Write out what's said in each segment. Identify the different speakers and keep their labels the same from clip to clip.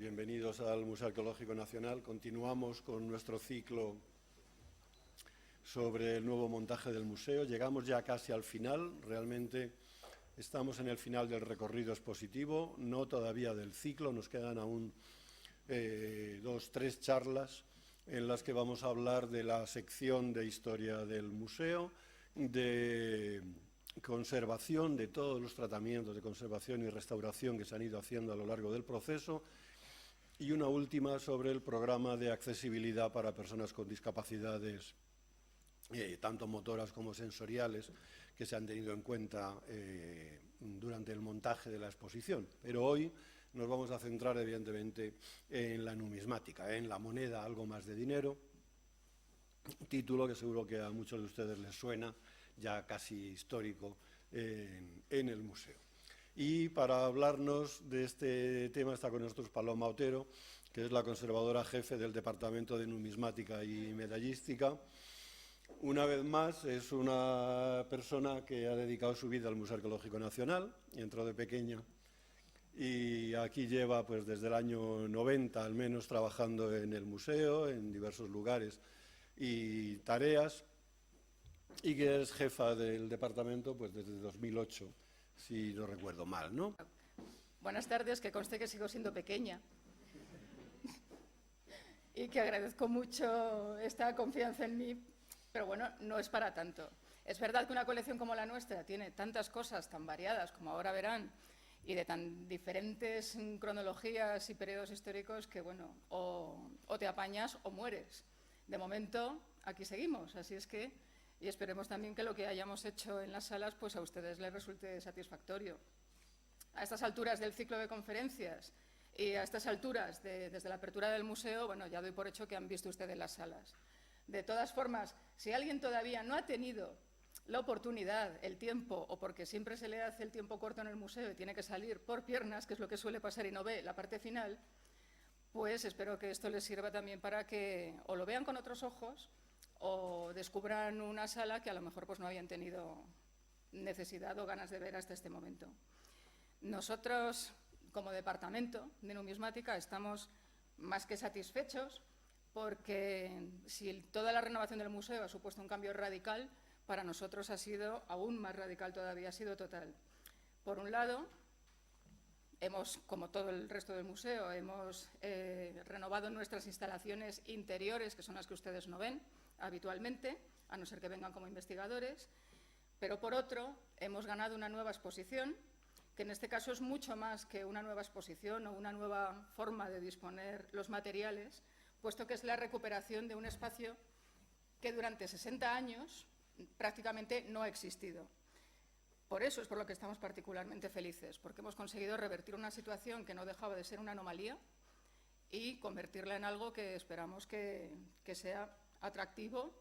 Speaker 1: Bienvenidos al Museo Arqueológico Nacional. Continuamos con nuestro ciclo sobre el nuevo montaje del museo. Llegamos ya casi al final, realmente estamos en el final del recorrido expositivo, no todavía del ciclo, nos quedan aún 2-3 charlas en las que vamos a hablar de la sección de historia del museo, de conservación, de todos los tratamientos de conservación y restauración que se han ido haciendo a lo largo del proceso, y una última sobre el programa de accesibilidad para personas con discapacidades, tanto motoras como sensoriales, que se han tenido en cuenta durante el montaje de la exposición. Pero hoy nos vamos a centrar, evidentemente, en la numismática, en la moneda, algo más de dinero, título que seguro que a muchos de ustedes les suena, ya casi histórico en el museo. Y para hablarnos de este tema está con nosotros Paloma Otero, que es la conservadora jefe del Departamento de Numismática y Medallística. Una vez más, es una persona que ha dedicado su vida al Museo Arqueológico Nacional, entró de pequeña y aquí lleva pues desde el año 90 al menos trabajando en el museo, en diversos lugares y tareas, y que es jefa del departamento pues desde 2008, si no recuerdo mal, ¿no?
Speaker 2: Buenas tardes, que conste que sigo siendo pequeña y que agradezco mucho esta confianza en mí, pero bueno, no es para tanto. Es verdad que una colección como la nuestra tiene tantas cosas tan variadas como ahora verán y de tan diferentes cronologías y periodos históricos que, bueno, o te apañas o mueres. De momento, aquí seguimos, así es que, y esperemos también que lo que hayamos hecho en las salas pues a ustedes les resulte satisfactorio. A estas alturas del ciclo de conferencias y a estas alturas desde la apertura del museo, bueno, ya doy por hecho que han visto ustedes las salas. De todas formas, si alguien todavía no ha tenido la oportunidad, el tiempo, o porque siempre se le hace el tiempo corto en el museo y tiene que salir por piernas, que es lo que suele pasar y no ve la parte final, pues espero que esto les sirva también para que o lo vean con otros ojos o descubran una sala que a lo mejor pues no habían tenido necesidad o ganas de ver hasta este momento. Nosotros, como departamento de numismática, estamos más que satisfechos porque si toda la renovación del museo ha supuesto un cambio radical, para nosotros ha sido aún más radical todavía, ha sido total. Por un lado, hemos, como todo el resto del museo, hemos renovado nuestras instalaciones interiores, que son las que ustedes no ven habitualmente, a no ser que vengan como investigadores, pero por otro, hemos ganado una nueva exposición, que en este caso es mucho más que una nueva exposición o una nueva forma de disponer los materiales, puesto que es la recuperación de un espacio que durante 60 años prácticamente no ha existido. Por eso es por lo que estamos particularmente felices, porque hemos conseguido revertir una situación que no dejaba de ser una anomalía y convertirla en algo que esperamos que sea atractivo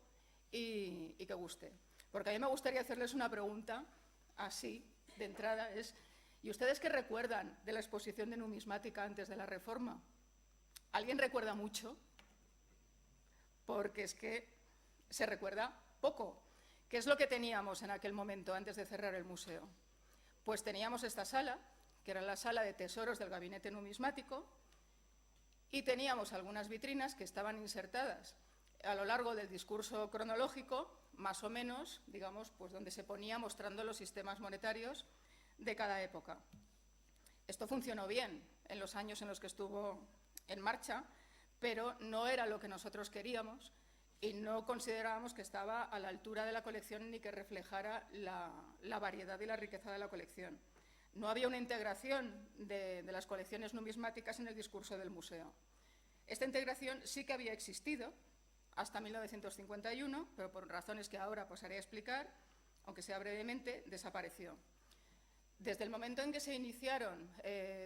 Speaker 2: y que guste. Porque a mí me gustaría hacerles una pregunta así, de entrada, es: ¿y ustedes qué recuerdan de la exposición de numismática antes de la reforma? ¿Alguien recuerda mucho? Porque es que se recuerda poco. ¿Qué es lo que teníamos en aquel momento antes de cerrar el museo? Pues teníamos esta sala, que era la sala de tesoros del gabinete numismático, y teníamos algunas vitrinas que estaban insertadas a lo largo del discurso cronológico, más o menos, digamos, pues donde se ponía mostrando los sistemas monetarios de cada época. Esto funcionó bien en los años en los que estuvo en marcha, pero no era lo que nosotros queríamos y no considerábamos que estaba a la altura de la colección ni que reflejara la variedad y la riqueza de la colección. No había una integración de las colecciones numismáticas en el discurso del museo. Esta integración sí que había existido hasta 1951, pero por razones que ahora pasaré a explicar, aunque sea brevemente, desapareció. Desde el momento en que se iniciaron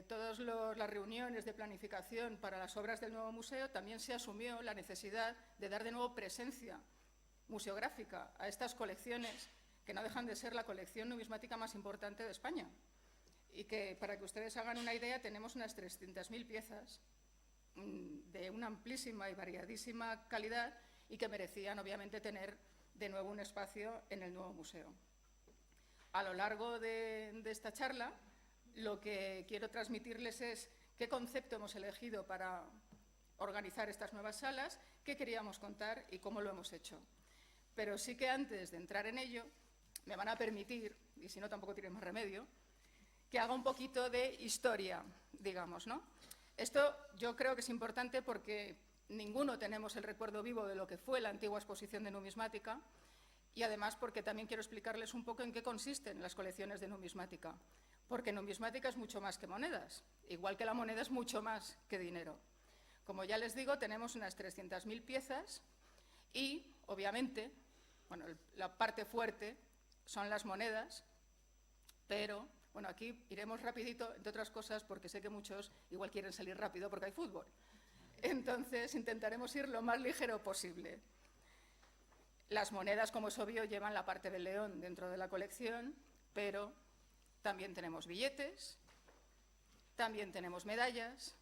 Speaker 2: todas las reuniones de planificación para las obras del nuevo museo, también se asumió la necesidad de dar de nuevo presencia museográfica a estas colecciones que no dejan de ser la colección numismática más importante de España y que, para que ustedes hagan una idea, tenemos unas 300.000 piezas de una amplísima y variadísima calidad y que merecían, obviamente, tener de nuevo un espacio en el nuevo museo. A lo largo de esta charla, lo que quiero transmitirles es qué concepto hemos elegido para organizar estas nuevas salas, qué queríamos contar y cómo lo hemos hecho. Pero sí que antes de entrar en ello, me van a permitir, y si no tampoco tiene más remedio, que haga un poquito de historia, digamos, ¿no? Esto yo creo que es importante porque ninguno tenemos el recuerdo vivo de lo que fue la antigua exposición de numismática y además porque también quiero explicarles un poco en qué consisten las colecciones de numismática. Porque numismática es mucho más que monedas, igual que la moneda es mucho más que dinero. Como ya les digo, tenemos unas 300.000 piezas y, obviamente, bueno, la parte fuerte son las monedas, pero, bueno, aquí iremos rapidito, entre otras cosas, porque sé que muchos igual quieren salir rápido porque hay fútbol. Entonces, intentaremos ir lo más ligero posible. Las monedas, como es obvio, llevan la parte del león dentro de la colección, pero también tenemos billetes, también tenemos medallas,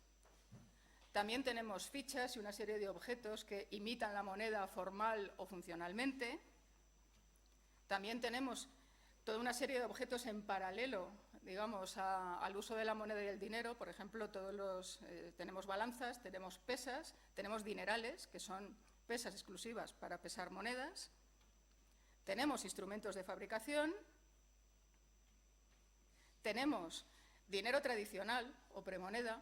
Speaker 2: también tenemos fichas y una serie de objetos que imitan la moneda formal o funcionalmente. También tenemos toda una serie de objetos en paralelo, digamos, al uso de la moneda y el dinero. Por ejemplo, tenemos balanzas, tenemos pesas, tenemos dinerales, que son pesas exclusivas para pesar monedas. Tenemos instrumentos de fabricación. Tenemos dinero tradicional o premoneda.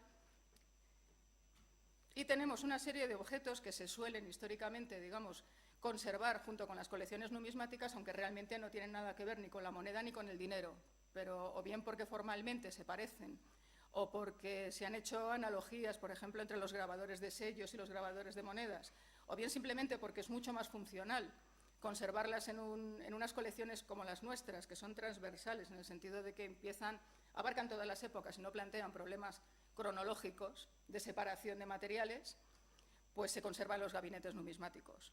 Speaker 2: Y tenemos una serie de objetos que se suelen históricamente, digamos, conservar junto con las colecciones numismáticas, aunque realmente no tienen nada que ver ni con la moneda ni con el dinero, pero o bien porque formalmente se parecen o porque se han hecho analogías, por ejemplo, entre los grabadores de sellos y los grabadores de monedas, o bien simplemente porque es mucho más funcional conservarlas en unas colecciones como las nuestras, que son transversales en el sentido de que abarcan todas las épocas y no plantean problemas cronológicos de separación de materiales, pues se conservan los gabinetes numismáticos.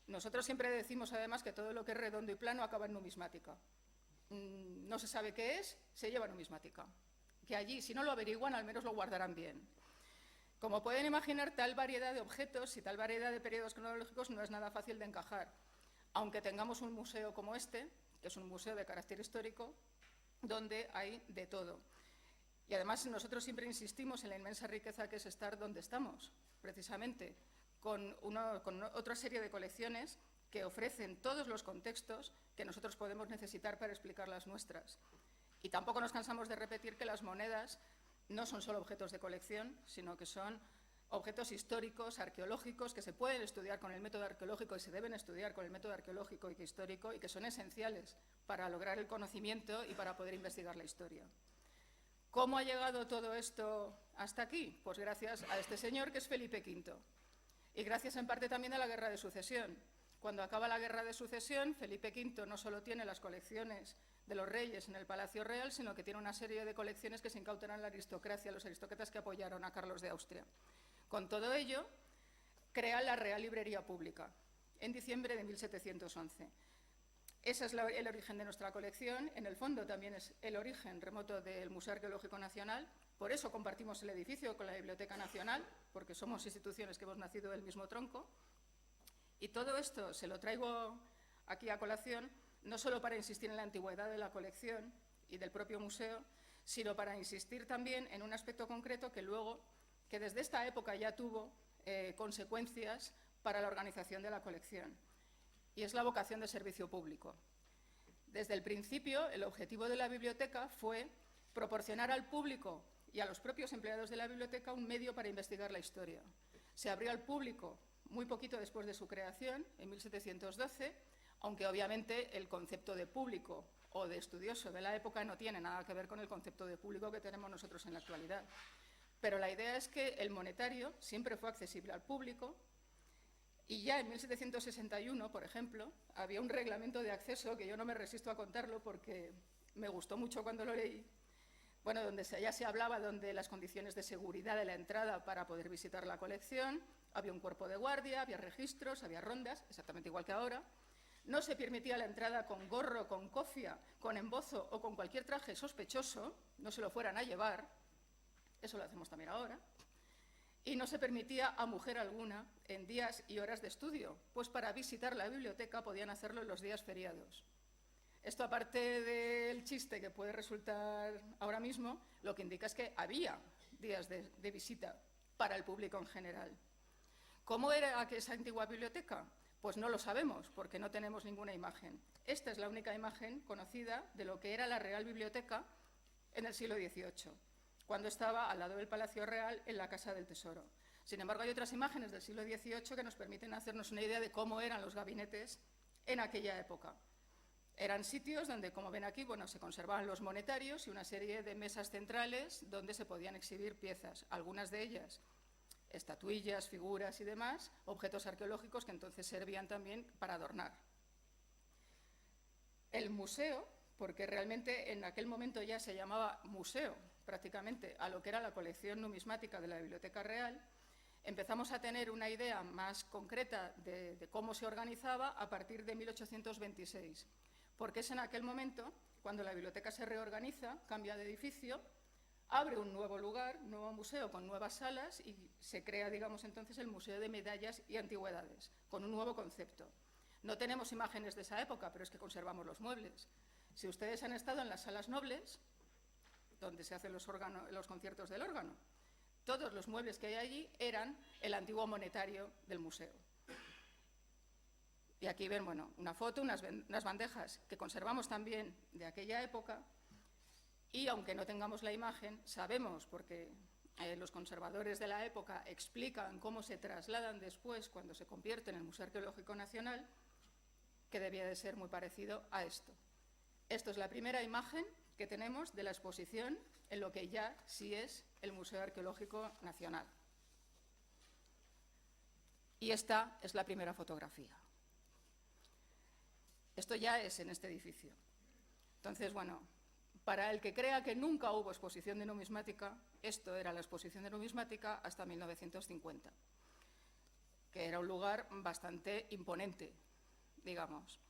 Speaker 2: Nosotros siempre decimos, además, que todo lo que es redondo y plano acaba en numismática. No se sabe qué es, se lleva numismática. Que allí, si no lo averiguan, al menos lo guardarán bien. Como pueden imaginar, tal variedad de objetos y tal variedad de periodos cronológicos no es nada fácil de encajar, aunque tengamos un museo como este, que es un museo de carácter histórico, donde hay de todo. Y además nosotros siempre insistimos en la inmensa riqueza que es estar donde estamos, precisamente, con otra serie de colecciones que ofrecen todos los contextos que nosotros podemos necesitar para explicar las nuestras. Y tampoco nos cansamos de repetir que las monedas no son solo objetos de colección, sino que son objetos históricos, arqueológicos, que se pueden estudiar con el método arqueológico y se deben estudiar con el método arqueológico y histórico y que son esenciales para lograr el conocimiento y para poder investigar la historia. ¿Cómo ha llegado todo esto hasta aquí? Pues gracias a este señor que es Felipe V. Y gracias en parte también a la Guerra de Sucesión. Cuando acaba la Guerra de Sucesión, Felipe V no solo tiene las colecciones de los reyes en el Palacio Real, sino que tiene una serie de colecciones que se incautan a la aristocracia, a los aristócratas que apoyaron a Carlos de Austria. Con todo ello, crea la Real Librería Pública en diciembre de 1711. Ese es el origen de nuestra colección. En el fondo también es el origen remoto del Museo Arqueológico Nacional. Por eso compartimos el edificio con la Biblioteca Nacional, porque somos instituciones que hemos nacido del mismo tronco. Y todo esto se lo traigo aquí a colación, no solo para insistir en la antigüedad de la colección y del propio museo, sino para insistir también en un aspecto concreto que desde esta época ya tuvo consecuencias para la organización de la colección. Y es la vocación de servicio público. Desde el principio, el objetivo de la biblioteca fue proporcionar al público y a los propios empleados de la biblioteca un medio para investigar la historia. Se abrió al público muy poquito después de su creación, en 1712, aunque obviamente el concepto de público o de estudioso de la época no tiene nada que ver con el concepto de público que tenemos nosotros en la actualidad. Pero la idea es que el monetario siempre fue accesible al público. Y ya en 1761, por ejemplo, había un reglamento de acceso que yo no me resisto a contarlo porque me gustó mucho cuando lo leí, bueno, donde ya se hablaba de las condiciones de seguridad de la entrada para poder visitar la colección, había un cuerpo de guardia, había registros, había rondas, exactamente igual que ahora. No se permitía la entrada con gorro, con cofia, con embozo o con cualquier traje sospechoso, no se lo fueran a llevar, eso lo hacemos también ahora. Y no se permitía a mujer alguna en días y horas de estudio, pues para visitar la biblioteca podían hacerlo en los días feriados. Esto, aparte del chiste que puede resultar ahora mismo, lo que indica es que había días de visita para el público en general. ¿Cómo era esa antigua biblioteca? Pues no lo sabemos, porque no tenemos ninguna imagen. Esta es la única imagen conocida de lo que era la Real Biblioteca en el siglo XVIII, cuando estaba al lado del Palacio Real en la Casa del Tesoro. Sin embargo, hay otras imágenes del siglo XVIII que nos permiten hacernos una idea de cómo eran los gabinetes en aquella época. Eran sitios donde, como ven aquí, se conservaban los monetarios y una serie de mesas centrales donde se podían exhibir piezas, algunas de ellas estatuillas, figuras y demás, objetos arqueológicos que entonces servían también para adornar. El museo, porque realmente en aquel momento ya se llamaba museo prácticamente a lo que era la colección numismática de la Biblioteca Real, empezamos a tener una idea más concreta de cómo se organizaba a partir de 1826, porque es en aquel momento cuando la biblioteca se reorganiza, cambia de edificio, abre un nuevo lugar, un nuevo museo con nuevas salas y se crea, digamos, entonces el Museo de Medallas y Antigüedades, con un nuevo concepto. No tenemos imágenes de esa época, pero es que conservamos los muebles. Si ustedes han estado en las salas nobles, donde se hacen los conciertos del órgano, todos los muebles que hay allí eran el antiguo monetario del museo. Y aquí ven, una foto, unas bandejas que conservamos también de aquella época. Y aunque no tengamos la imagen, sabemos, porque los conservadores de la época explican cómo se trasladan después cuando se convierte en el Museo Arqueológico Nacional, que debía de ser muy parecido a esto. Esto es la primera imagen que tenemos de la exposición en lo que ya sí es el Museo Arqueológico Nacional. Y esta es la primera fotografía. Esto ya es en este edificio. Entonces, para el que crea que nunca hubo exposición de numismática, esto era la exposición de numismática hasta 1950, que era un lugar bastante imponente, digamos.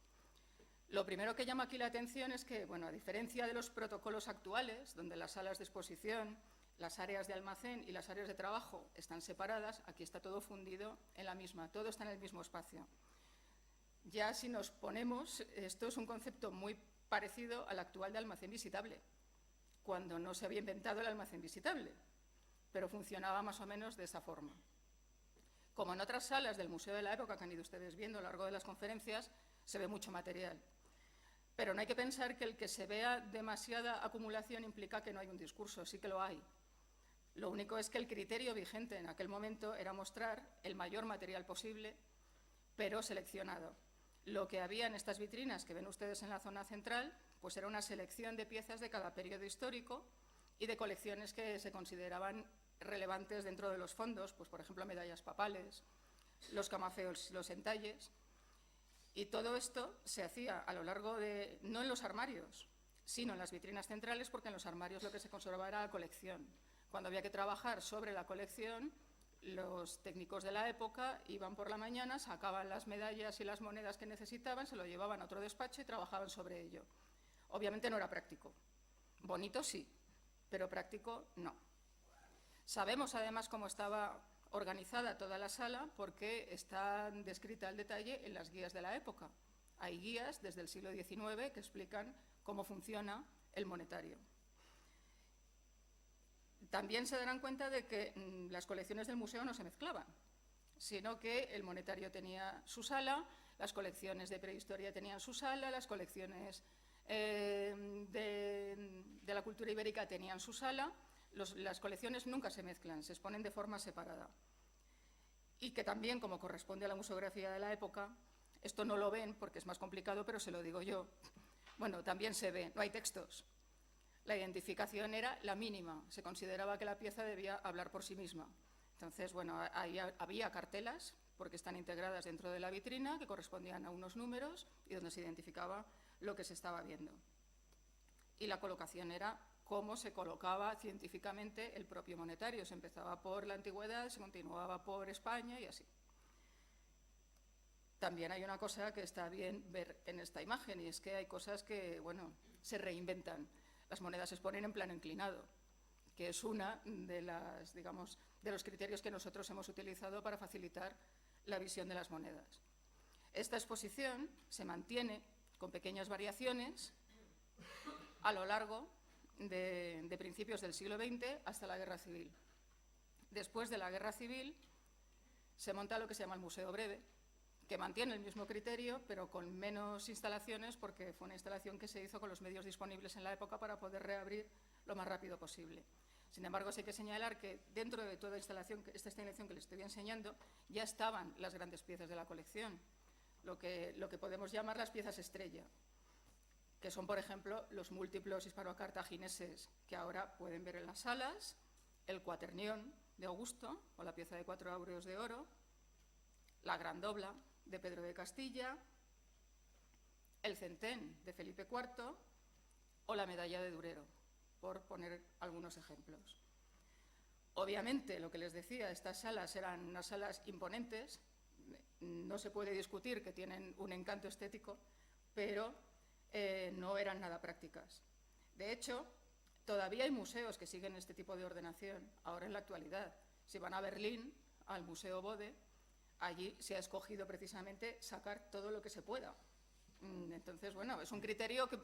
Speaker 2: Lo primero que llama aquí la atención es que, a diferencia de los protocolos actuales, donde las salas de exposición, las áreas de almacén y las áreas de trabajo están separadas, aquí está todo fundido en la misma, todo está en el mismo espacio. Ya si nos ponemos, esto es un concepto muy parecido al actual de almacén visitable, cuando no se había inventado el almacén visitable, pero funcionaba más o menos de esa forma. Como en otras salas del museo de la época que han ido ustedes viendo a lo largo de las conferencias, se ve mucho material. Pero no hay que pensar que el que se vea demasiada acumulación implica que no hay un discurso, sí que lo hay. Lo único es que el criterio vigente en aquel momento era mostrar el mayor material posible, pero seleccionado. Lo que había en estas vitrinas que ven ustedes en la zona central, pues era una selección de piezas de cada periodo histórico y de colecciones que se consideraban relevantes dentro de los fondos, pues por ejemplo medallas papales, los camafeos, los entalles. Y todo esto se hacía a lo largo de, no en los armarios, sino en las vitrinas centrales, porque en los armarios lo que se conservaba era la colección. Cuando había que trabajar sobre la colección, los técnicos de la época iban por la mañana, sacaban las medallas y las monedas que necesitaban, se lo llevaban a otro despacho y trabajaban sobre ello. Obviamente no era práctico. Bonito sí, pero práctico no. Sabemos además cómo estaba organizada toda la sala porque está descrita al detalle en las guías de la época. Hay guías desde el siglo XIX que explican cómo funciona el monetario. También se darán cuenta de que las colecciones del museo no se mezclaban, sino que el monetario tenía su sala, las colecciones de prehistoria tenían su sala, las colecciones de la cultura ibérica tenían su sala. Las colecciones nunca se mezclan, se exponen de forma separada. Y que también, como corresponde a la museografía de la época, esto no lo ven porque es más complicado, pero se lo digo yo, también se ve, no hay textos. La identificación era la mínima, se consideraba que la pieza debía hablar por sí misma. Entonces, ahí había cartelas, porque están integradas dentro de la vitrina, que correspondían a unos números y donde se identificaba lo que se estaba viendo. Y la colocación era cómo se colocaba científicamente el propio monetario. Se empezaba por la antigüedad, se continuaba por España y así. También hay una cosa que está bien ver en esta imagen, y es que hay cosas que, se reinventan. Las monedas se exponen en plano inclinado, que es una de los criterios que nosotros hemos utilizado para facilitar la visión de las monedas. Esta exposición se mantiene con pequeñas variaciones a lo largo de principios del siglo XX hasta la Guerra Civil. Después de la Guerra Civil se monta lo que se llama el Museo Breve, que mantiene el mismo criterio, pero con menos instalaciones, porque fue una instalación que se hizo con los medios disponibles en la época para poder reabrir lo más rápido posible. Sin embargo, sí hay que señalar que dentro de toda esta instalación que les estoy enseñando ya estaban las grandes piezas de la colección, lo que podemos llamar las piezas estrella, que son, por ejemplo, los múltiplos hispano-cartagineses que ahora pueden ver en las salas, el cuaternión de Augusto, o la pieza de 4 áureos de oro, la gran dobla de Pedro de Castilla, el centén de Felipe IV o la medalla de Durero, por poner algunos ejemplos. Obviamente, lo que les decía, estas salas eran unas salas imponentes, no se puede discutir que tienen un encanto estético, pero no eran nada prácticas. De hecho, todavía hay museos que siguen este tipo de ordenación, ahora en la actualidad. Si van a Berlín, al Museo Bode, allí se ha escogido precisamente sacar todo lo que se pueda. Entonces, bueno, es un criterio que,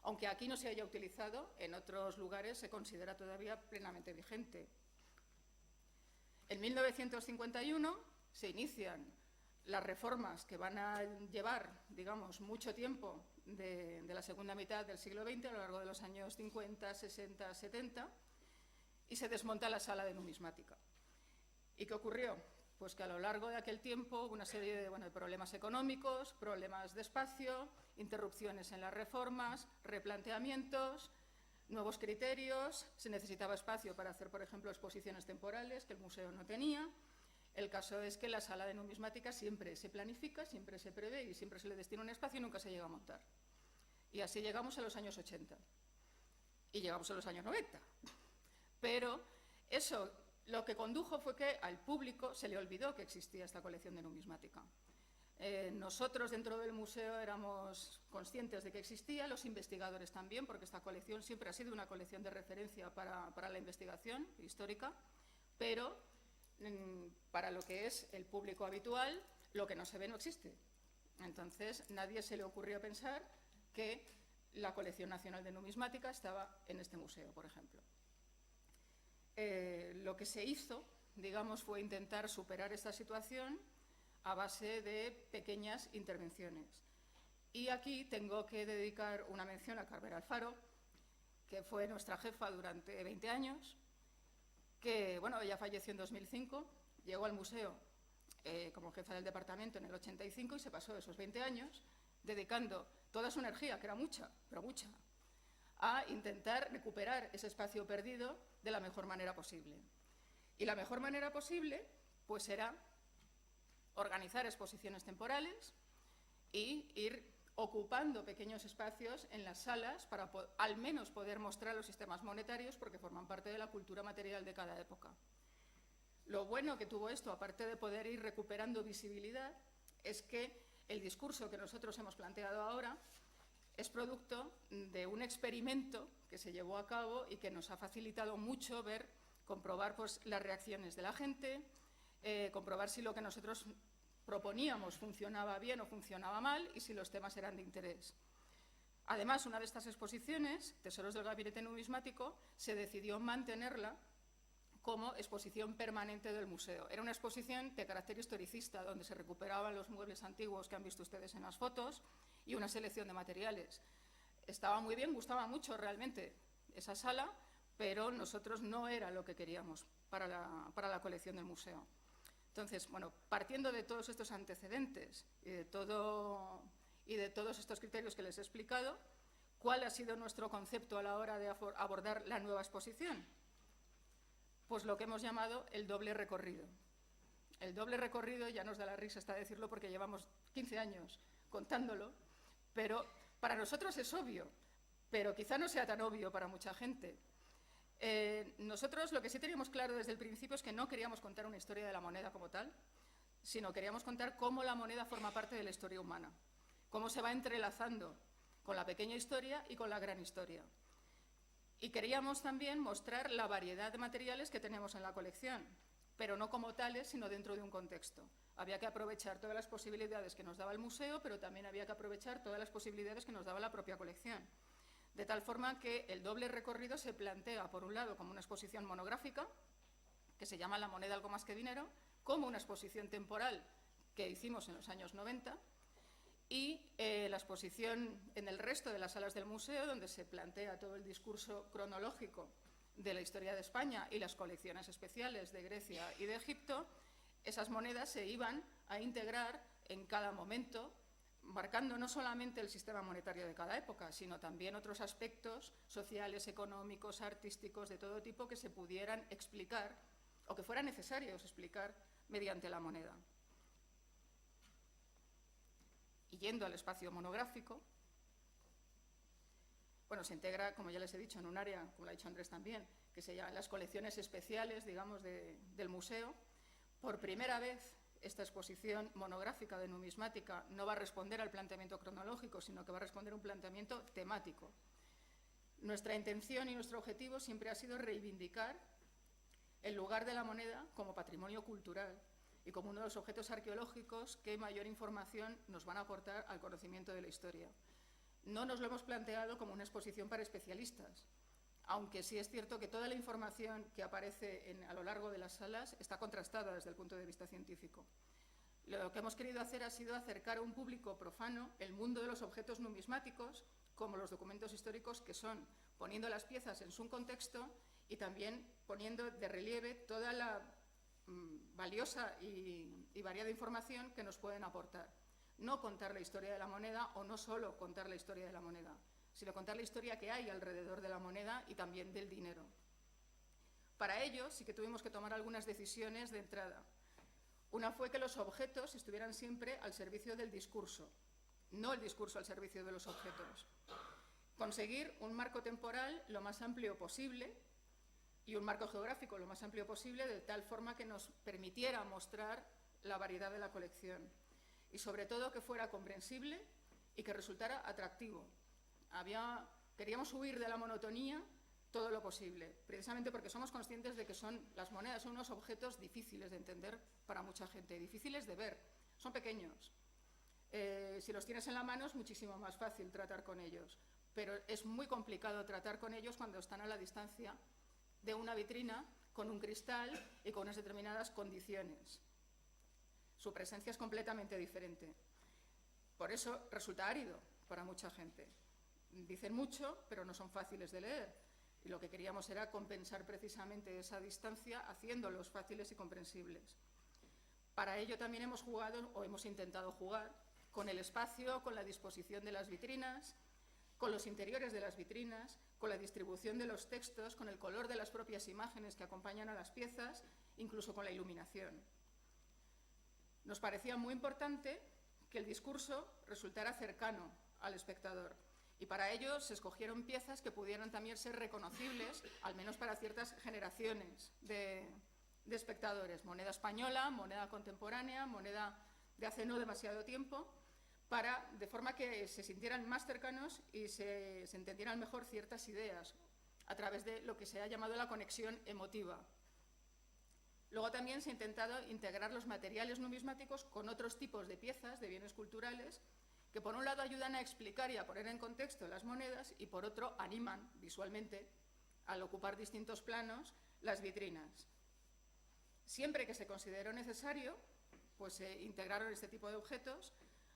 Speaker 2: aunque aquí no se haya utilizado, en otros lugares se considera todavía plenamente vigente. En 1951 se inician las reformas que van a llevar, digamos, mucho tiempo de la segunda mitad del siglo XX, a lo largo de los años 50, 60, 70, y se desmonta la sala de numismática. ¿Y qué ocurrió? Pues que a lo largo de aquel tiempo hubo una serie de problemas económicos, problemas de espacio, interrupciones en las reformas, replanteamientos, nuevos criterios, se necesitaba espacio para hacer, por ejemplo, exposiciones temporales que el museo no tenía. El caso es que la sala de numismática siempre se planifica, siempre se prevé y siempre se le destina un espacio y nunca se llega a montar. Y así llegamos a los años 80 y llegamos a los años 90. Pero eso lo que condujo fue que al público se le olvidó que existía esta colección de numismática. Nosotros dentro del museo éramos conscientes de que existía, los investigadores también, porque esta colección siempre ha sido una colección de referencia para la investigación histórica, pero para lo que es el público habitual, lo que no se ve no existe. Entonces, nadie se le ocurrió pensar que la colección nacional de numismática estaba en este museo, por ejemplo. Lo que se hizo, digamos, fue intentar superar esta situación a base de pequeñas intervenciones. Y aquí tengo que dedicar una mención a Carmen Alfaro, que fue nuestra jefa durante 20 años, que, bueno, ella falleció en 2005, llegó al museo como jefa del departamento en el 85 y se pasó esos 20 años dedicando toda su energía, que era mucha, pero mucha, a intentar recuperar ese espacio perdido de la mejor manera posible. Y la mejor manera posible, pues, era organizar exposiciones temporales y ir ocupando pequeños espacios en las salas para al menos poder mostrar los sistemas monetarios, porque forman parte de la cultura material de cada época. Lo bueno que tuvo esto, aparte de poder ir recuperando visibilidad, es que el discurso que nosotros hemos planteado ahora es producto de un experimento que se llevó a cabo y que nos ha facilitado mucho comprobar pues, las reacciones de la gente, comprobar si lo que nosotros proponíamos funcionaba bien o funcionaba mal y si los temas eran de interés. Además, una de estas exposiciones, Tesoros del Gabinete Numismático, se decidió mantenerla como exposición permanente del museo. Era una exposición de carácter historicista, donde se recuperaban los muebles antiguos que han visto ustedes en las fotos y una selección de materiales. Estaba muy bien, gustaba mucho realmente esa sala, pero nosotros no era lo que queríamos para la colección del museo. Entonces, bueno, partiendo de todos estos antecedentes y de todos estos criterios que les he explicado, ¿cuál ha sido nuestro concepto a la hora de abordar la nueva exposición? Pues lo que hemos llamado el doble recorrido. El doble recorrido ya nos da la risa hasta decirlo porque llevamos 15 años contándolo, pero para nosotros es obvio, pero quizá no sea tan obvio para mucha gente. Nosotros lo que sí teníamos claro desde el principio es que no queríamos contar una historia de la moneda como tal, sino queríamos contar cómo la moneda forma parte de la historia humana, cómo se va entrelazando con la pequeña historia y con la gran historia. Y queríamos también mostrar la variedad de materiales que tenemos en la colección, pero no como tales, sino dentro de un contexto. Había que aprovechar todas las posibilidades que nos daba el museo, pero también había que aprovechar todas las posibilidades que nos daba la propia colección. De tal forma que el doble recorrido se plantea, por un lado, como una exposición monográfica, que se llama La moneda algo más que dinero, como una exposición temporal que hicimos en los años 90, y la exposición en el resto de las salas del museo, donde se plantea todo el discurso cronológico de la historia de España y las colecciones especiales de Grecia y de Egipto. Esas monedas se iban a integrar en cada momento, marcando no solamente el sistema monetario de cada época, sino también otros aspectos sociales, económicos, artísticos, de todo tipo, que se pudieran explicar o que fueran necesarios explicar mediante la moneda. Y yendo al espacio monográfico, bueno, se integra, como ya les he dicho, en un área, como lo ha dicho Andrés también, que se llama las colecciones especiales, digamos, del museo. Por primera vez, esta exposición monográfica de numismática no va a responder al planteamiento cronológico, sino que va a responder a un planteamiento temático. Nuestra intención y nuestro objetivo siempre ha sido reivindicar el lugar de la moneda como patrimonio cultural y como uno de los objetos arqueológicos que mayor información nos van a aportar al conocimiento de la historia. No nos lo hemos planteado como una exposición para especialistas, aunque sí es cierto que toda la información que aparece a lo largo de las salas está contrastada desde el punto de vista científico. Lo que hemos querido hacer ha sido acercar a un público profano el mundo de los objetos numismáticos, como los documentos históricos que son, poniendo las piezas en su contexto y también poniendo de relieve toda la valiosa y variada información que nos pueden aportar. No contar la historia de la moneda, o no solo contar la historia de la moneda, sino contar la historia que hay alrededor de la moneda y también del dinero. Para ello sí que tuvimos que tomar algunas decisiones de entrada. Una fue que los objetos estuvieran siempre al servicio del discurso, no el discurso al servicio de los objetos. Conseguir un marco temporal lo más amplio posible y un marco geográfico lo más amplio posible, de tal forma que nos permitiera mostrar la variedad de la colección y, sobre todo, que fuera comprensible y que resultara atractivo. Queríamos huir de la monotonía todo lo posible, precisamente porque somos conscientes de que las monedas son unos objetos difíciles de entender para mucha gente, difíciles de ver, son pequeños. Si los tienes en la mano es muchísimo más fácil tratar con ellos, pero es muy complicado tratar con ellos cuando están a la distancia de una vitrina con un cristal y con unas determinadas condiciones. Su presencia es completamente diferente. Por eso resulta árido para mucha gente. Dicen mucho, pero no son fáciles de leer. Y lo que queríamos era compensar precisamente esa distancia haciéndolos fáciles y comprensibles. Para ello también hemos jugado, o hemos intentado jugar, con el espacio, con la disposición de las vitrinas, con los interiores de las vitrinas, con la distribución de los textos, con el color de las propias imágenes que acompañan a las piezas, incluso con la iluminación. Nos parecía muy importante que el discurso resultara cercano al espectador, y para ello se escogieron piezas que pudieran también ser reconocibles, al menos para ciertas generaciones de espectadores. Moneda española, moneda contemporánea, moneda de hace no demasiado tiempo, de forma que se sintieran más cercanos y se entendieran mejor ciertas ideas a través de lo que se ha llamado la conexión emotiva. Luego también se ha intentado integrar los materiales numismáticos con otros tipos de piezas, de bienes culturales, que por un lado ayudan a explicar y a poner en contexto las monedas y por otro animan visualmente, al ocupar distintos planos, las vitrinas. Siempre que se consideró necesario, pues se integraron este tipo de objetos.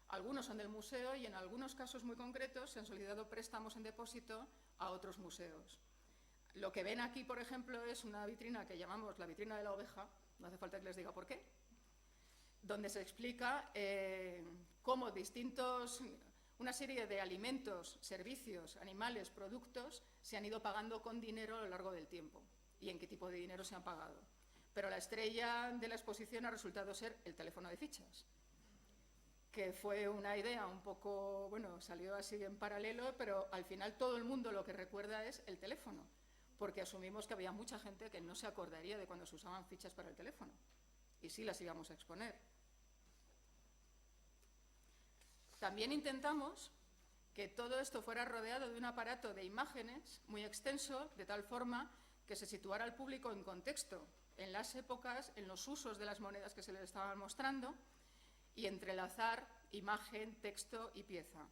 Speaker 2: Algunos son del museo y en algunos casos muy concretos se han solicitado préstamos en depósito a otros museos. Lo que ven aquí, por ejemplo, es una vitrina que llamamos la vitrina de la oveja, no hace falta que les diga por qué, donde se explica cómo una serie de alimentos, servicios, animales, productos se han ido pagando con dinero a lo largo del tiempo y en qué tipo de dinero se han pagado. Pero la estrella de la exposición ha resultado ser el teléfono de fichas, que fue una idea un poco, salió así en paralelo, pero al final todo el mundo lo que recuerda es el teléfono, porque asumimos que había mucha gente que no se acordaría de cuando se usaban fichas para el teléfono, y sí las íbamos a exponer. También intentamos que todo esto fuera rodeado de un aparato de imágenes muy extenso, de tal forma que se situara al público en contexto, en las épocas, en los usos de las monedas que se les estaban mostrando, y entrelazar imagen, texto y pieza.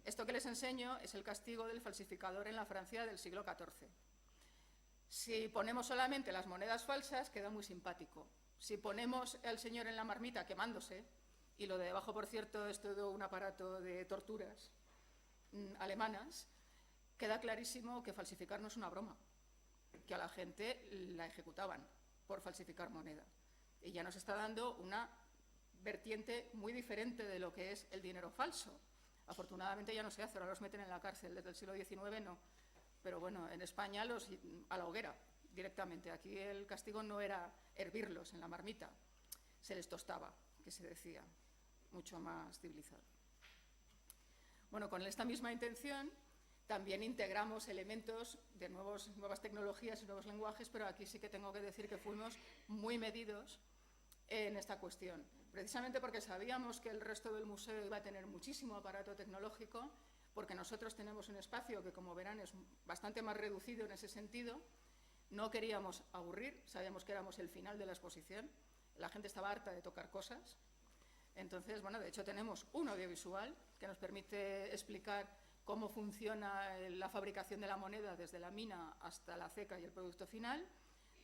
Speaker 2: Esto que les enseño es el castigo del falsificador en la Francia del siglo XIV. Si ponemos solamente las monedas falsas, queda muy simpático. Si ponemos al señor en la marmita quemándose, y lo de debajo, por cierto, es todo un aparato de torturas alemanas, queda clarísimo que falsificar no es una broma, que a la gente la ejecutaban por falsificar moneda. Y ya nos está dando una vertiente muy diferente de lo que es el dinero falso. Afortunadamente ya no se hace, ahora los meten en la cárcel, desde el siglo XIX no. Pero bueno, en España a la hoguera directamente. Aquí el castigo no era hervirlos en la marmita, se les tostaba, que se decía, mucho más civilizado. Bueno, con esta misma intención también integramos elementos de nuevas tecnologías y nuevos lenguajes, pero aquí sí que tengo que decir que fuimos muy medidos en esta cuestión, precisamente porque sabíamos que el resto del museo iba a tener muchísimo aparato tecnológico, porque nosotros tenemos un espacio que, como verán, es bastante más reducido en ese sentido. No queríamos aburrir, sabíamos que éramos el final de la exposición, la gente estaba harta de tocar cosas. Entonces, bueno, de hecho tenemos un audiovisual que nos permite explicar cómo funciona la fabricación de la moneda desde la mina hasta la ceca y el producto final.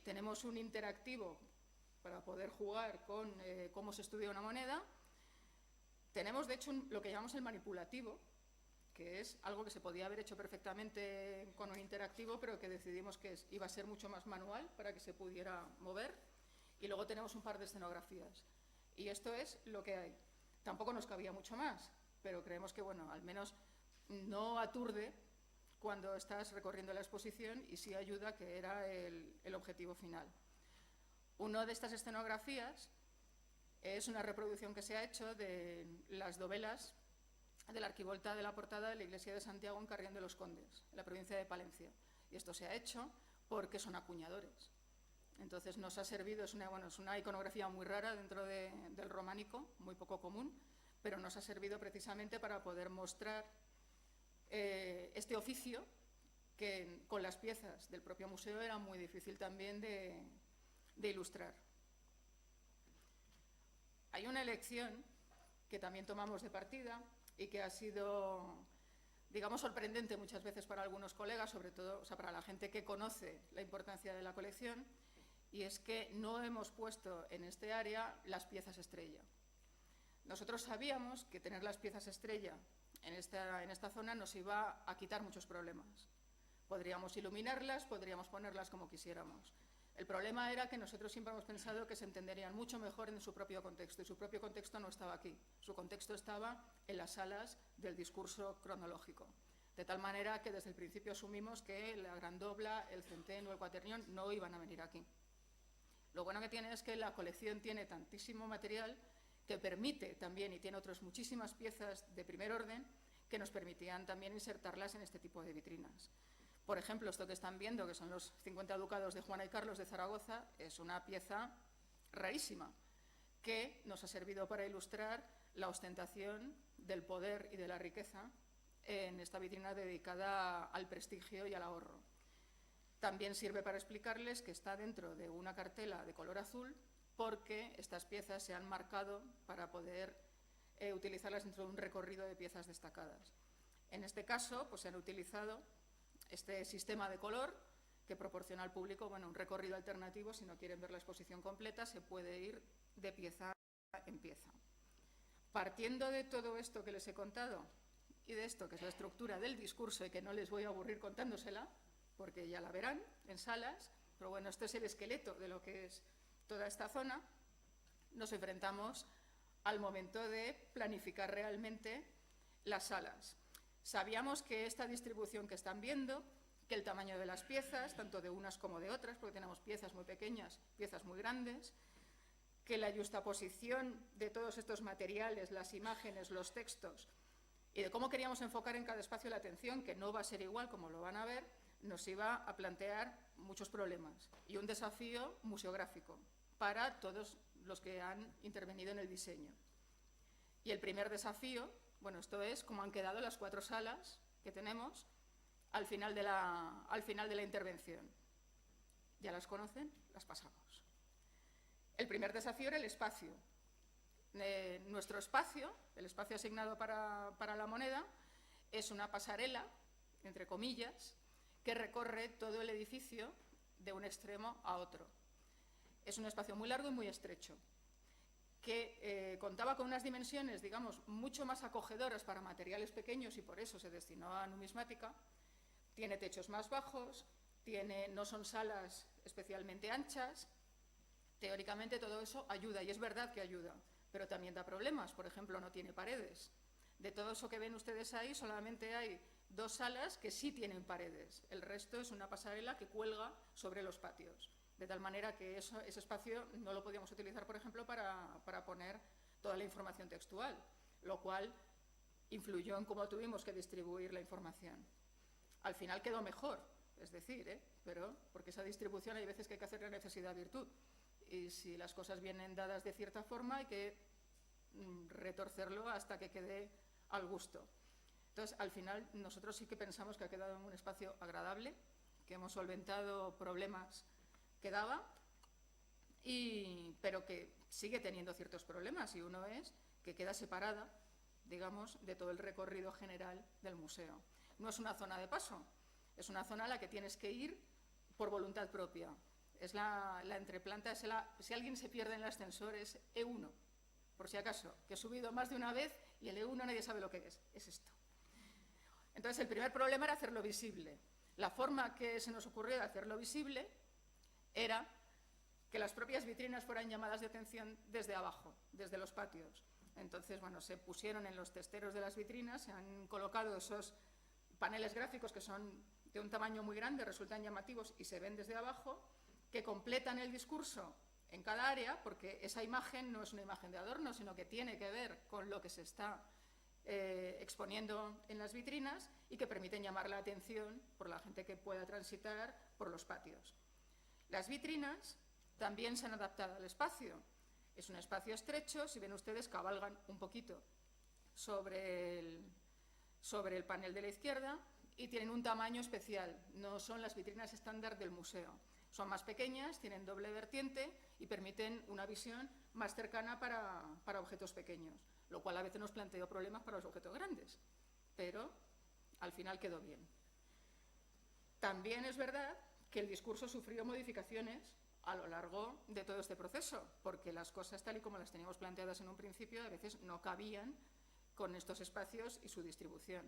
Speaker 2: Tenemos un interactivo para poder jugar con cómo se estudia una moneda. Tenemos, de hecho, lo que llamamos el manipulativo, que es algo que se podía haber hecho perfectamente con un interactivo, pero que decidimos que iba a ser mucho más manual para que se pudiera mover. Y luego tenemos un par de escenografías. Y esto es lo que hay. Tampoco nos cabía mucho más, pero creemos que, bueno, al menos no aturde cuando estás recorriendo la exposición y sí ayuda, que era el objetivo final. Una de estas escenografías es una reproducción que se ha hecho de las dovelas de la arquivolta de la portada de la iglesia de Santiago en Carrión de los Condes, en la provincia de Palencia. Y esto se ha hecho porque son acuñadores. Entonces nos ha servido, es una iconografía muy rara dentro del románico, muy poco común, pero nos ha servido precisamente para poder mostrar este oficio que con las piezas del propio museo era muy difícil también de ilustrar. Hay una elección que también tomamos de partida y que ha sido, digamos, sorprendente muchas veces para algunos colegas, sobre todo, para la gente que conoce la importancia de la colección, y es que no hemos puesto en este área las piezas estrella. Nosotros sabíamos que tener las piezas estrella en esta zona nos iba a quitar muchos problemas. Podríamos iluminarlas, podríamos ponerlas como quisiéramos. El problema era que nosotros siempre hemos pensado que se entenderían mucho mejor en su propio contexto, y su propio contexto no estaba aquí. Su contexto estaba en las salas del discurso cronológico. De tal manera que desde el principio asumimos que la Gran Dobla, el Centeno o el Cuaternión no iban a venir aquí. Lo bueno que tiene es que la colección tiene tantísimo material que permite también, y tiene otras muchísimas piezas de primer orden, que nos permitían también insertarlas en este tipo de vitrinas. Por ejemplo, esto que están viendo, que son los 50 ducados de Juana y Carlos de Zaragoza, es una pieza rarísima que nos ha servido para ilustrar la ostentación del poder y de la riqueza en esta vitrina dedicada al prestigio y al ahorro. También sirve para explicarles que está dentro de una cartela de color azul porque estas piezas se han marcado para poder utilizarlas dentro de un recorrido de piezas destacadas. En este caso, pues se han utilizado este sistema de color que proporciona al público un recorrido alternativo. Si no quieren ver la exposición completa, se puede ir de pieza en pieza. Partiendo de todo esto que les he contado y de esto que es la estructura del discurso y que no les voy a aburrir contándosela, porque ya la verán en salas, pero bueno, esto es el esqueleto de lo que es toda esta zona, nos enfrentamos al momento de planificar realmente las salas. Sabíamos que esta distribución que están viendo, que el tamaño de las piezas, tanto de unas como de otras, porque tenemos piezas muy pequeñas, piezas muy grandes, que la yuxtaposición de todos estos materiales, las imágenes, los textos, y de cómo queríamos enfocar en cada espacio la atención, que no va a ser igual, como lo van a ver, nos iba a plantear muchos problemas y un desafío museográfico para todos los que han intervenido en el diseño. Y el primer desafío, esto es cómo han quedado las 4 salas que tenemos al final de la intervención. ¿Ya las conocen? Las pasamos. El primer desafío era el espacio. Nuestro espacio, el espacio asignado para la moneda, es una pasarela, entre comillas, que recorre todo el edificio de un extremo a otro. Es un espacio muy largo y muy estrecho, que contaba con unas dimensiones, digamos, mucho más acogedoras para materiales pequeños y por eso se destinó a numismática. Tiene techos más bajos, no son salas especialmente anchas. Teóricamente todo eso ayuda, y es verdad que ayuda, pero también da problemas. Por ejemplo, no tiene paredes. De todo eso que ven ustedes ahí, solamente hay 2 salas que sí tienen paredes. El resto es una pasarela que cuelga sobre los patios. De tal manera que ese espacio no lo podíamos utilizar, por ejemplo, para poner toda la información textual, lo cual influyó en cómo tuvimos que distribuir la información. Al final quedó mejor, es decir, pero porque esa distribución hay veces que hay que hacer la necesidad-virtud. Y si las cosas vienen dadas de cierta forma, hay que retorcerlo hasta que quede al gusto. Entonces, al final, nosotros sí que pensamos que ha quedado en un espacio agradable, que hemos solventado problemas que daba, pero que sigue teniendo ciertos problemas, y uno es que queda separada, digamos, de todo el recorrido general del museo. No es una zona de paso, es una zona a la que tienes que ir por voluntad propia. Es la entreplanta, si alguien se pierde en el ascensor, es E1, por si acaso, que he subido más de una vez y el E1 nadie sabe lo que es esto. Entonces, el primer problema era hacerlo visible. La forma que se nos ocurrió de hacerlo visible era que las propias vitrinas fueran llamadas de atención desde abajo, desde los patios. Entonces, bueno, se pusieron en los testeros de las vitrinas, se han colocado esos paneles gráficos que son de un tamaño muy grande, resultan llamativos y se ven desde abajo, que completan el discurso en cada área, porque esa imagen no es una imagen de adorno, sino que tiene que ver con lo que se está exponiendo en las vitrinas y que permiten llamar la atención por la gente que pueda transitar por los patios. Las vitrinas también se han adaptado al espacio. Es un espacio estrecho, si ven ustedes, cabalgan un poquito sobre el panel de la izquierda y tienen un tamaño especial. No son las vitrinas estándar del museo. Son más pequeñas, tienen doble vertiente y permiten una visión más cercana para objetos pequeños, lo cual a veces nos planteó problemas para los objetos grandes, pero al final quedó bien. También es verdad que el discurso sufrió modificaciones a lo largo de todo este proceso, porque las cosas tal y como las teníamos planteadas en un principio a veces no cabían con estos espacios y su distribución.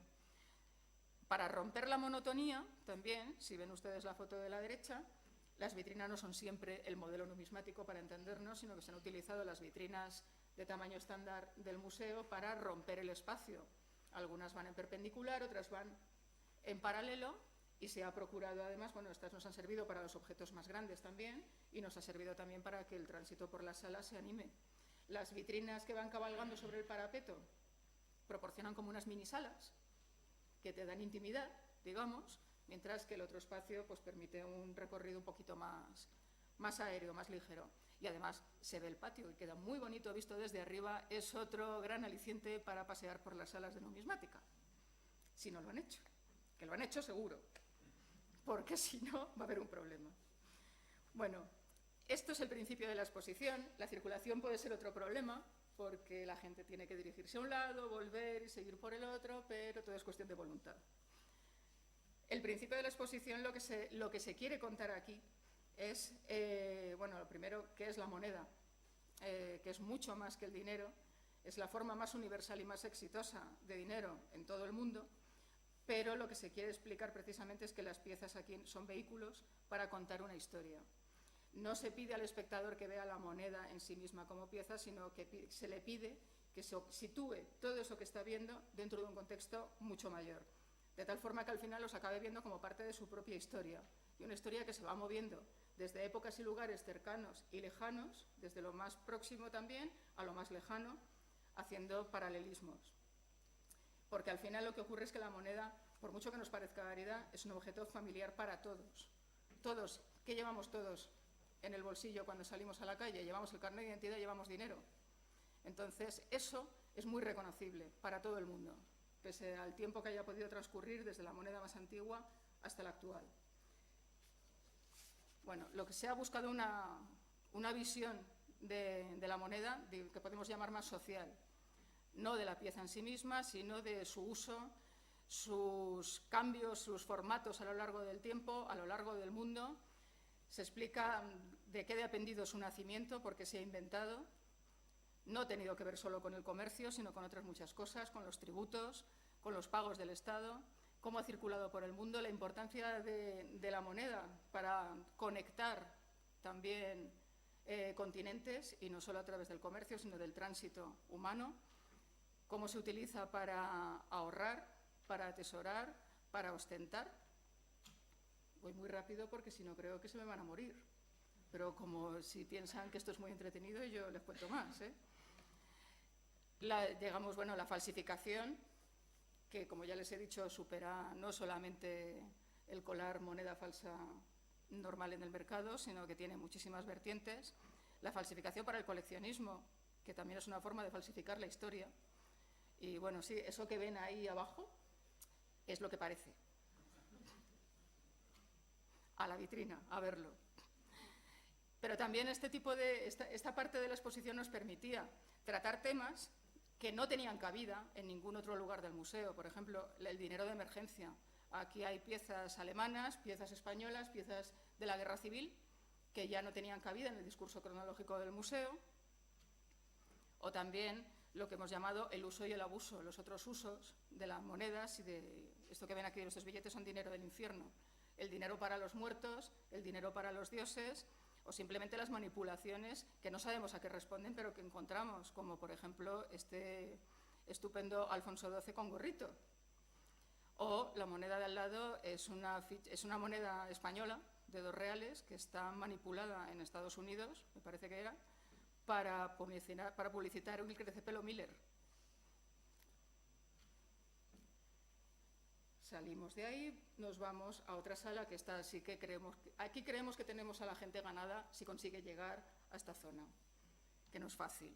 Speaker 2: Para romper la monotonía, también, si ven ustedes la foto de la derecha, las vitrinas no son siempre el modelo numismático para entendernos, sino que se han utilizado las vitrinas de tamaño estándar del museo para romper el espacio. Algunas van en perpendicular, otras van en paralelo, y se ha procurado además, bueno, estas nos han servido para los objetos más grandes también, y nos ha servido también para que el tránsito por la sala se anime. Las vitrinas que van cabalgando sobre el parapeto proporcionan como unas mini salas que te dan intimidad, digamos, mientras que el otro espacio pues permite un recorrido un poquito más aéreo, más ligero. Y además se ve el patio y queda muy bonito visto desde arriba. Es otro gran aliciente para pasear por las salas de numismática, si no lo han hecho, que lo han hecho seguro, porque si no va a haber un problema. Bueno, esto es el principio de la exposición. La circulación puede ser otro problema, porque la gente tiene que dirigirse a un lado, volver y seguir por el otro, pero todo es cuestión de voluntad. El principio de la exposición, lo que se quiere contar aquí es, bueno, lo primero, ¿qué es la moneda? Que es mucho más que el dinero, es la forma más universal y más exitosa de dinero en todo el mundo, pero lo que se quiere explicar precisamente es que las piezas aquí son vehículos para contar una historia. No se pide al espectador que vea la moneda en sí misma como pieza, sino que se le pide que se sitúe todo eso que está viendo dentro de un contexto mucho mayor, de tal forma que al final los acabe viendo como parte de su propia historia, y una historia que se va moviendo desde épocas y lugares cercanos y lejanos, desde lo más próximo también a lo más lejano, haciendo paralelismos. Porque al final lo que ocurre es que la moneda, por mucho que nos parezca variedad, es un objeto familiar para todos. Todos, ¿qué llevamos todos en el bolsillo cuando salimos a la calle? Llevamos el carnet de identidad, llevamos dinero. Entonces, eso es muy reconocible para todo el mundo, pese al tiempo que haya podido transcurrir desde la moneda más antigua hasta la actual. Bueno, lo que se ha buscado una visión de la moneda que podemos llamar más social, no de la pieza en sí misma, sino de su uso sus cambios, sus formatos a lo largo del tiempo, a lo largo del mundo. Se explica de qué ha dependido su nacimiento, por qué se ha inventado. No ha tenido que ver solo con el comercio, sino con otras muchas cosas, con los tributos, con los pagos del Estado, cómo ha circulado por el mundo, la importancia de la moneda para conectar también continentes, y no solo a través del comercio, sino del tránsito humano, cómo se utiliza para ahorrar, para atesorar, para ostentar. Voy muy rápido porque si no creo que se me van a morir, pero como si piensan que esto es muy entretenido, yo les cuento más, ¿eh? Digamos, bueno, la falsificación, que como ya les he dicho, supera no solamente el colar moneda falsa normal en el mercado, sino que tiene muchísimas vertientes. La falsificación para el coleccionismo, que también es una forma de falsificar la historia. Y bueno, sí, eso que ven ahí abajo es lo que parece. A la vitrina, a verlo. Pero también esta parte de la exposición nos permitía tratar temas que no tenían cabida en ningún otro lugar del museo. Por ejemplo, el dinero de emergencia. Aquí hay piezas alemanas, piezas españolas, piezas de la Guerra Civil, que ya no tenían cabida en el discurso cronológico del museo. O también lo que hemos llamado el uso y el abuso, los otros usos de las monedas y de esto que ven aquí, estos billetes son dinero del infierno. El dinero para los muertos, el dinero para los dioses, o simplemente las manipulaciones que no sabemos a qué responden, pero que encontramos, como por ejemplo este estupendo Alfonso XII con gorrito. O la moneda de al lado es una moneda española de 2 reales que está manipulada en Estados Unidos, me parece que era, para publicitar un crecepelo Miller. Salimos de ahí, nos vamos a otra sala que está así que aquí creemos que tenemos a la gente ganada si consigue llegar a esta zona, que no es fácil,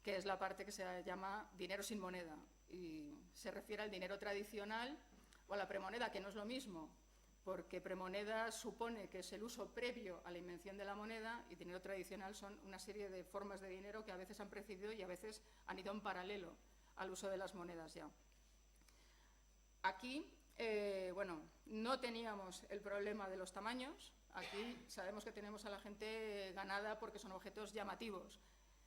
Speaker 2: que es la parte que se llama dinero sin moneda y se refiere al dinero tradicional o a la premoneda, que no es lo mismo, porque premoneda supone que es el uso previo a la invención de la moneda y dinero tradicional son una serie de formas de dinero que a veces han precedido y a veces han ido en paralelo al uso de las monedas ya. Aquí, bueno, no teníamos el problema de los tamaños. Aquí sabemos que tenemos a la gente ganada porque son objetos llamativos.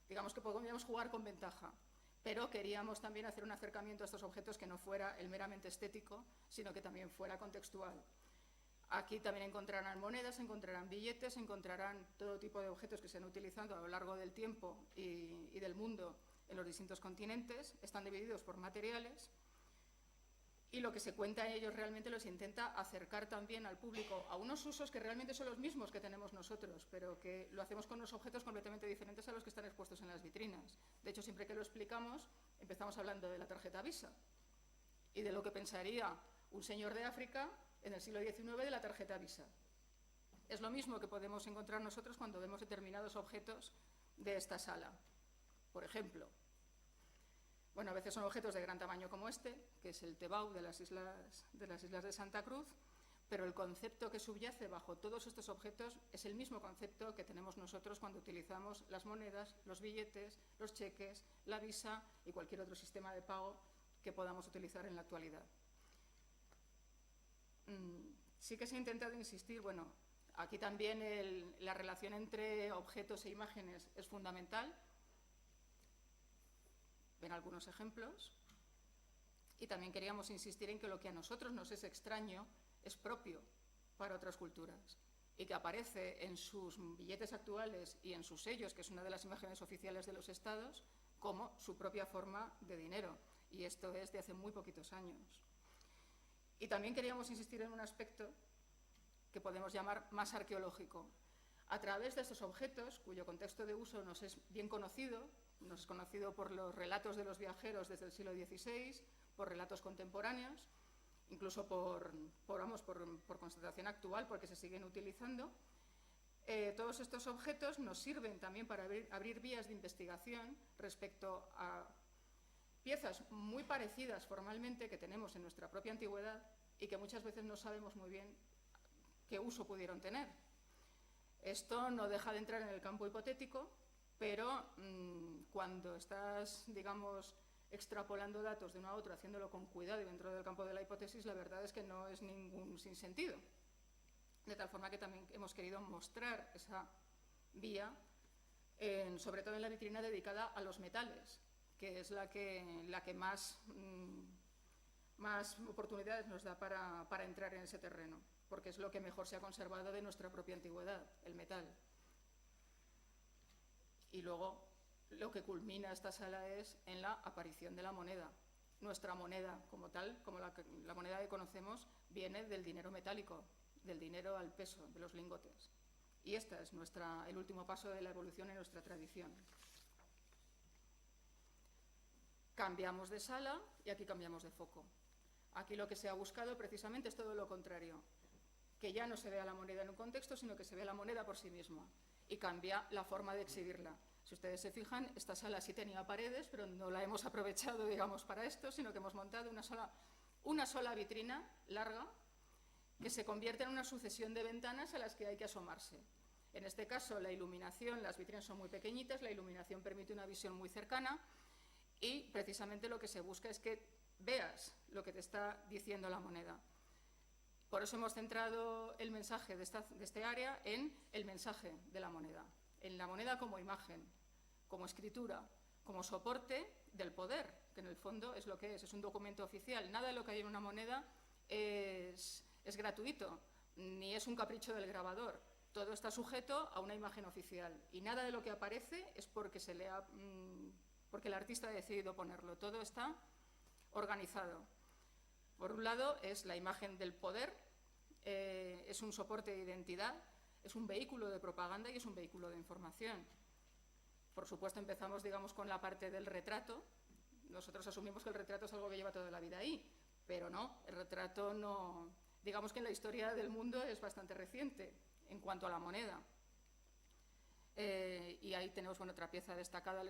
Speaker 2: Digamos que podríamos jugar con ventaja, pero queríamos también hacer un acercamiento a estos objetos que no fuera el meramente estético, sino que también fuera contextual. Aquí también encontrarán monedas, encontrarán billetes, encontrarán todo tipo de objetos que se han utilizado a lo largo del tiempo y del mundo en los distintos continentes. Están divididos por materiales. Y lo que se cuenta en ellos realmente los intenta acercar también al público a unos usos que realmente son los mismos que tenemos nosotros, pero que lo hacemos con unos objetos completamente diferentes a los que están expuestos en las vitrinas. De hecho, siempre que lo explicamos, empezamos hablando de la tarjeta Visa y de lo que pensaría un señor de África en el siglo XIX de la tarjeta Visa. Es lo mismo que podemos encontrar nosotros cuando vemos determinados objetos de esta sala. Por ejemplo, bueno, a veces son objetos de gran tamaño como este, que es el Tebau de las islas de Santa Cruz, pero el concepto que subyace bajo todos estos objetos es el mismo concepto que tenemos nosotros cuando utilizamos las monedas, los billetes, los cheques, la Visa y cualquier otro sistema de pago que podamos utilizar en la actualidad. Sí que se ha intentado insistir, bueno, aquí también la relación entre objetos e imágenes es fundamental. Ven algunos ejemplos. Y también queríamos insistir en que lo que a nosotros nos es extraño es propio para otras culturas y que aparece en sus billetes actuales y en sus sellos, que es una de las imágenes oficiales de los estados, como su propia forma de dinero. Y esto es de hace muy poquitos años. Y también queríamos insistir en un aspecto que podemos llamar más arqueológico. A través de estos objetos, cuyo contexto de uso nos es bien conocido, nos es conocido por los relatos de los viajeros desde el siglo XVI, por relatos contemporáneos, incluso por constatación actual, porque se siguen utilizando. Todos estos objetos nos sirven también para abrir vías de investigación respecto a piezas muy parecidas formalmente que tenemos en nuestra propia antigüedad y que muchas veces no sabemos muy bien qué uso pudieron tener. Esto no deja de entrar en el campo hipotético, pero cuando estás, digamos, extrapolando datos de uno a otro, haciéndolo con cuidado y dentro del campo de la hipótesis, la verdad es que no es ningún sinsentido. De tal forma que también hemos querido mostrar esa vía, sobre todo en la vitrina dedicada a los metales, que es la que más oportunidades nos da para entrar en ese terreno, porque es lo que mejor se ha conservado de nuestra propia antigüedad, el metal. Y luego lo que culmina esta sala es en la aparición de la moneda. Nuestra moneda como tal, como la moneda que conocemos, viene del dinero metálico, del dinero al peso, de los lingotes. Y este es el último paso de la evolución en nuestra tradición. Cambiamos de sala y aquí cambiamos de foco. Aquí lo que se ha buscado precisamente es todo lo contrario, que ya no se vea la moneda en un contexto, sino que se vea la moneda por sí misma y cambia la forma de exhibirla. Si ustedes se fijan, esta sala sí tenía paredes, pero no la hemos aprovechado, digamos, para esto, sino que hemos montado una sola vitrina larga que se convierte en una sucesión de ventanas a las que hay que asomarse. En este caso, la iluminación, las vitrinas son muy pequeñitas, la iluminación permite una visión muy cercana y precisamente lo que se busca es que veas lo que te está diciendo la moneda. Por eso hemos centrado el mensaje de este área en el mensaje de la moneda, en la moneda como imagen, como escritura, como soporte del poder, que en el fondo es lo que es un documento oficial. Nada de lo que hay en una moneda es gratuito, ni es un capricho del grabador. Todo está sujeto a una imagen oficial y nada de lo que aparece es porque porque el artista ha decidido ponerlo. Todo está organizado. Por un lado es la imagen del poder, es un soporte de identidad, es un vehículo de propaganda y es un vehículo de información. Por supuesto empezamos, digamos, con la parte del retrato. Nosotros asumimos que el retrato es algo que lleva toda la vida ahí, pero no, el retrato no. Digamos que en la historia del mundo es bastante reciente en cuanto a la moneda. Y ahí tenemos otra pieza destacada.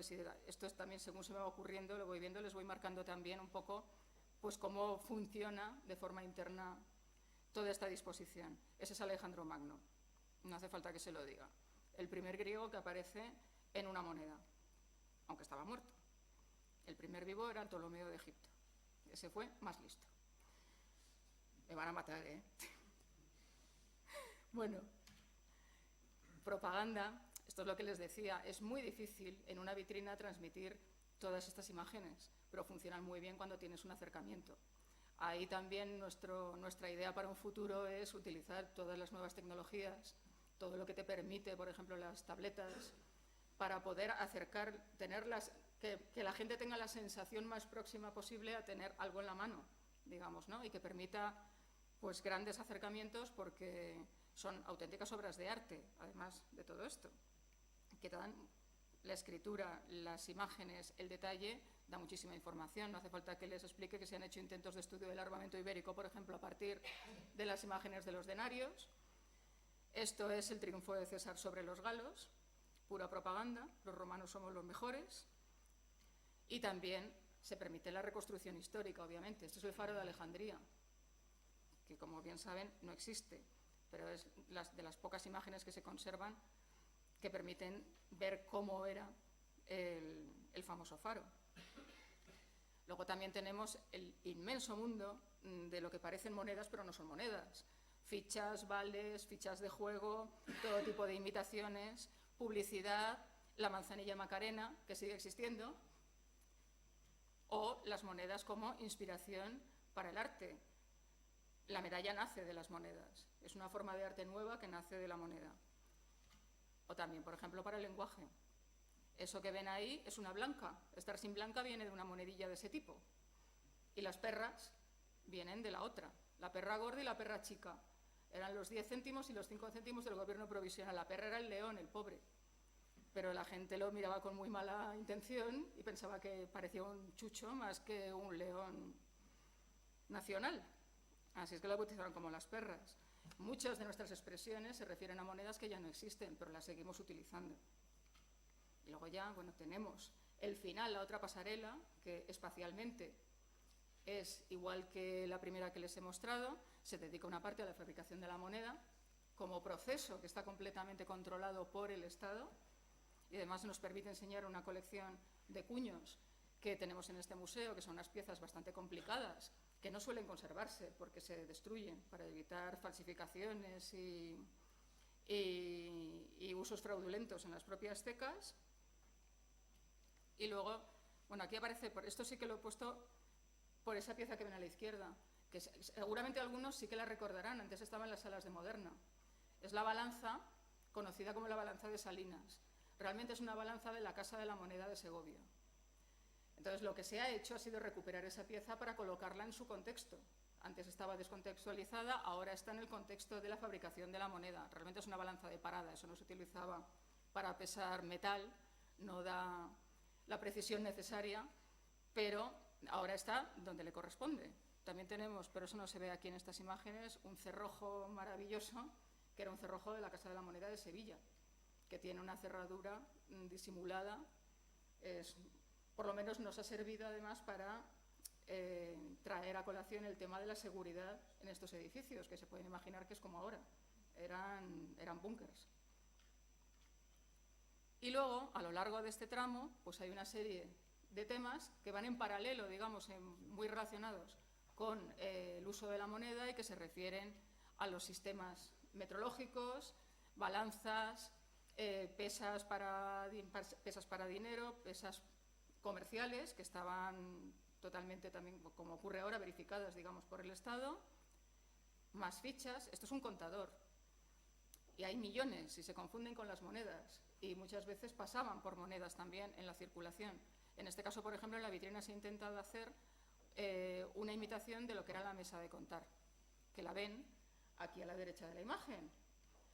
Speaker 2: Esto es también, según se me va ocurriendo, lo voy viendo, les voy marcando también un poco pues cómo funciona de forma interna toda esta disposición. Ese es Alejandro Magno, no hace falta que se lo diga. El primer griego que aparece en una moneda, aunque estaba muerto. El primer vivo era Ptolomeo de Egipto. Ese fue más listo. Me van a matar, ¿eh? Bueno, propaganda, esto es lo que les decía, es muy difícil en una vitrina transmitir todas estas imágenes, pero funcionan muy bien cuando tienes un acercamiento. Ahí también nuestra idea para un futuro es utilizar todas las nuevas tecnologías, todo lo que te permite, por ejemplo, las tabletas, para poder tenerlas, que la gente tenga la sensación más próxima posible a tener algo en la mano, digamos, ¿no? Y que permita pues grandes acercamientos porque son auténticas obras de arte, además de todo esto, que te dan la escritura, las imágenes, el detalle, da muchísima información. No hace falta que les explique que se han hecho intentos de estudio del armamento ibérico, por ejemplo, a partir de las imágenes de los denarios. Esto es el triunfo de César sobre los galos, pura propaganda, los romanos somos los mejores. Y también se permite la reconstrucción histórica, obviamente. Esto es el faro de Alejandría, que como bien saben no existe, pero es de las pocas imágenes que se conservan que permiten ver cómo era el famoso faro. Luego también tenemos el inmenso mundo de lo que parecen monedas, pero no son monedas. Fichas, vales, fichas de juego, todo tipo de imitaciones, publicidad, la manzanilla Macarena, que sigue existiendo, o las monedas como inspiración para el arte. La medalla nace de las monedas, es una forma de arte nueva que nace de la moneda. O también, por ejemplo, para el lenguaje. Eso que ven ahí es una blanca. Estar sin blanca viene de una monedilla de ese tipo. Y las perras vienen de la otra. La perra gorda y la perra chica. Eran los 10 céntimos y los 5 céntimos del gobierno provisional. La perra era el león, el pobre. Pero la gente lo miraba con muy mala intención y pensaba que parecía un chucho más que un león nacional. Así es que lo bautizaron como las perras. Muchas de nuestras expresiones se refieren a monedas que ya no existen, pero las seguimos utilizando. Y luego ya, bueno, tenemos el final, la otra pasarela, que espacialmente es igual que la primera que les he mostrado, se dedica una parte a la fabricación de la moneda, como proceso que está completamente controlado por el Estado, y además nos permite enseñar una colección de cuños que tenemos en este museo, que son unas piezas bastante complicadas, que no suelen conservarse porque se destruyen para evitar falsificaciones y usos fraudulentos en las propias cecas. Y luego, bueno, aquí aparece, esto sí que lo he puesto por esa pieza que ven a la izquierda, que seguramente algunos sí que la recordarán, antes estaba en las salas de Moderna. Es la balanza, conocida como la balanza de Salinas. Realmente es una balanza de la Casa de la Moneda de Segovia. Entonces, lo que se ha hecho ha sido recuperar esa pieza para colocarla en su contexto. Antes estaba descontextualizada, ahora está en el contexto de la fabricación de la moneda. Realmente es una balanza de parada, eso no se utilizaba para pesar metal, no da la precisión necesaria, pero ahora está donde le corresponde. También tenemos, pero eso no se ve aquí en estas imágenes, un cerrojo maravilloso, que era un cerrojo de la Casa de la Moneda de Sevilla, que tiene una cerradura disimulada. Por lo menos nos ha servido además para traer a colación el tema de la seguridad en estos edificios, que se pueden imaginar que es como ahora, eran búnkers. Y luego, a lo largo de este tramo, pues hay una serie de temas que van en paralelo, digamos, muy relacionados con el uso de la moneda y que se refieren a los sistemas metrológicos, balanzas, pesas para dinero, pesas comerciales que estaban totalmente también, como ocurre ahora, verificadas, digamos, por el Estado, más fichas. Esto es un contador y hay millones y se confunden con las monedas y muchas veces pasaban por monedas también en la circulación. En este caso, por ejemplo, en la vitrina se ha intentado hacer una imitación de lo que era la mesa de contar, que la ven aquí a la derecha de la imagen.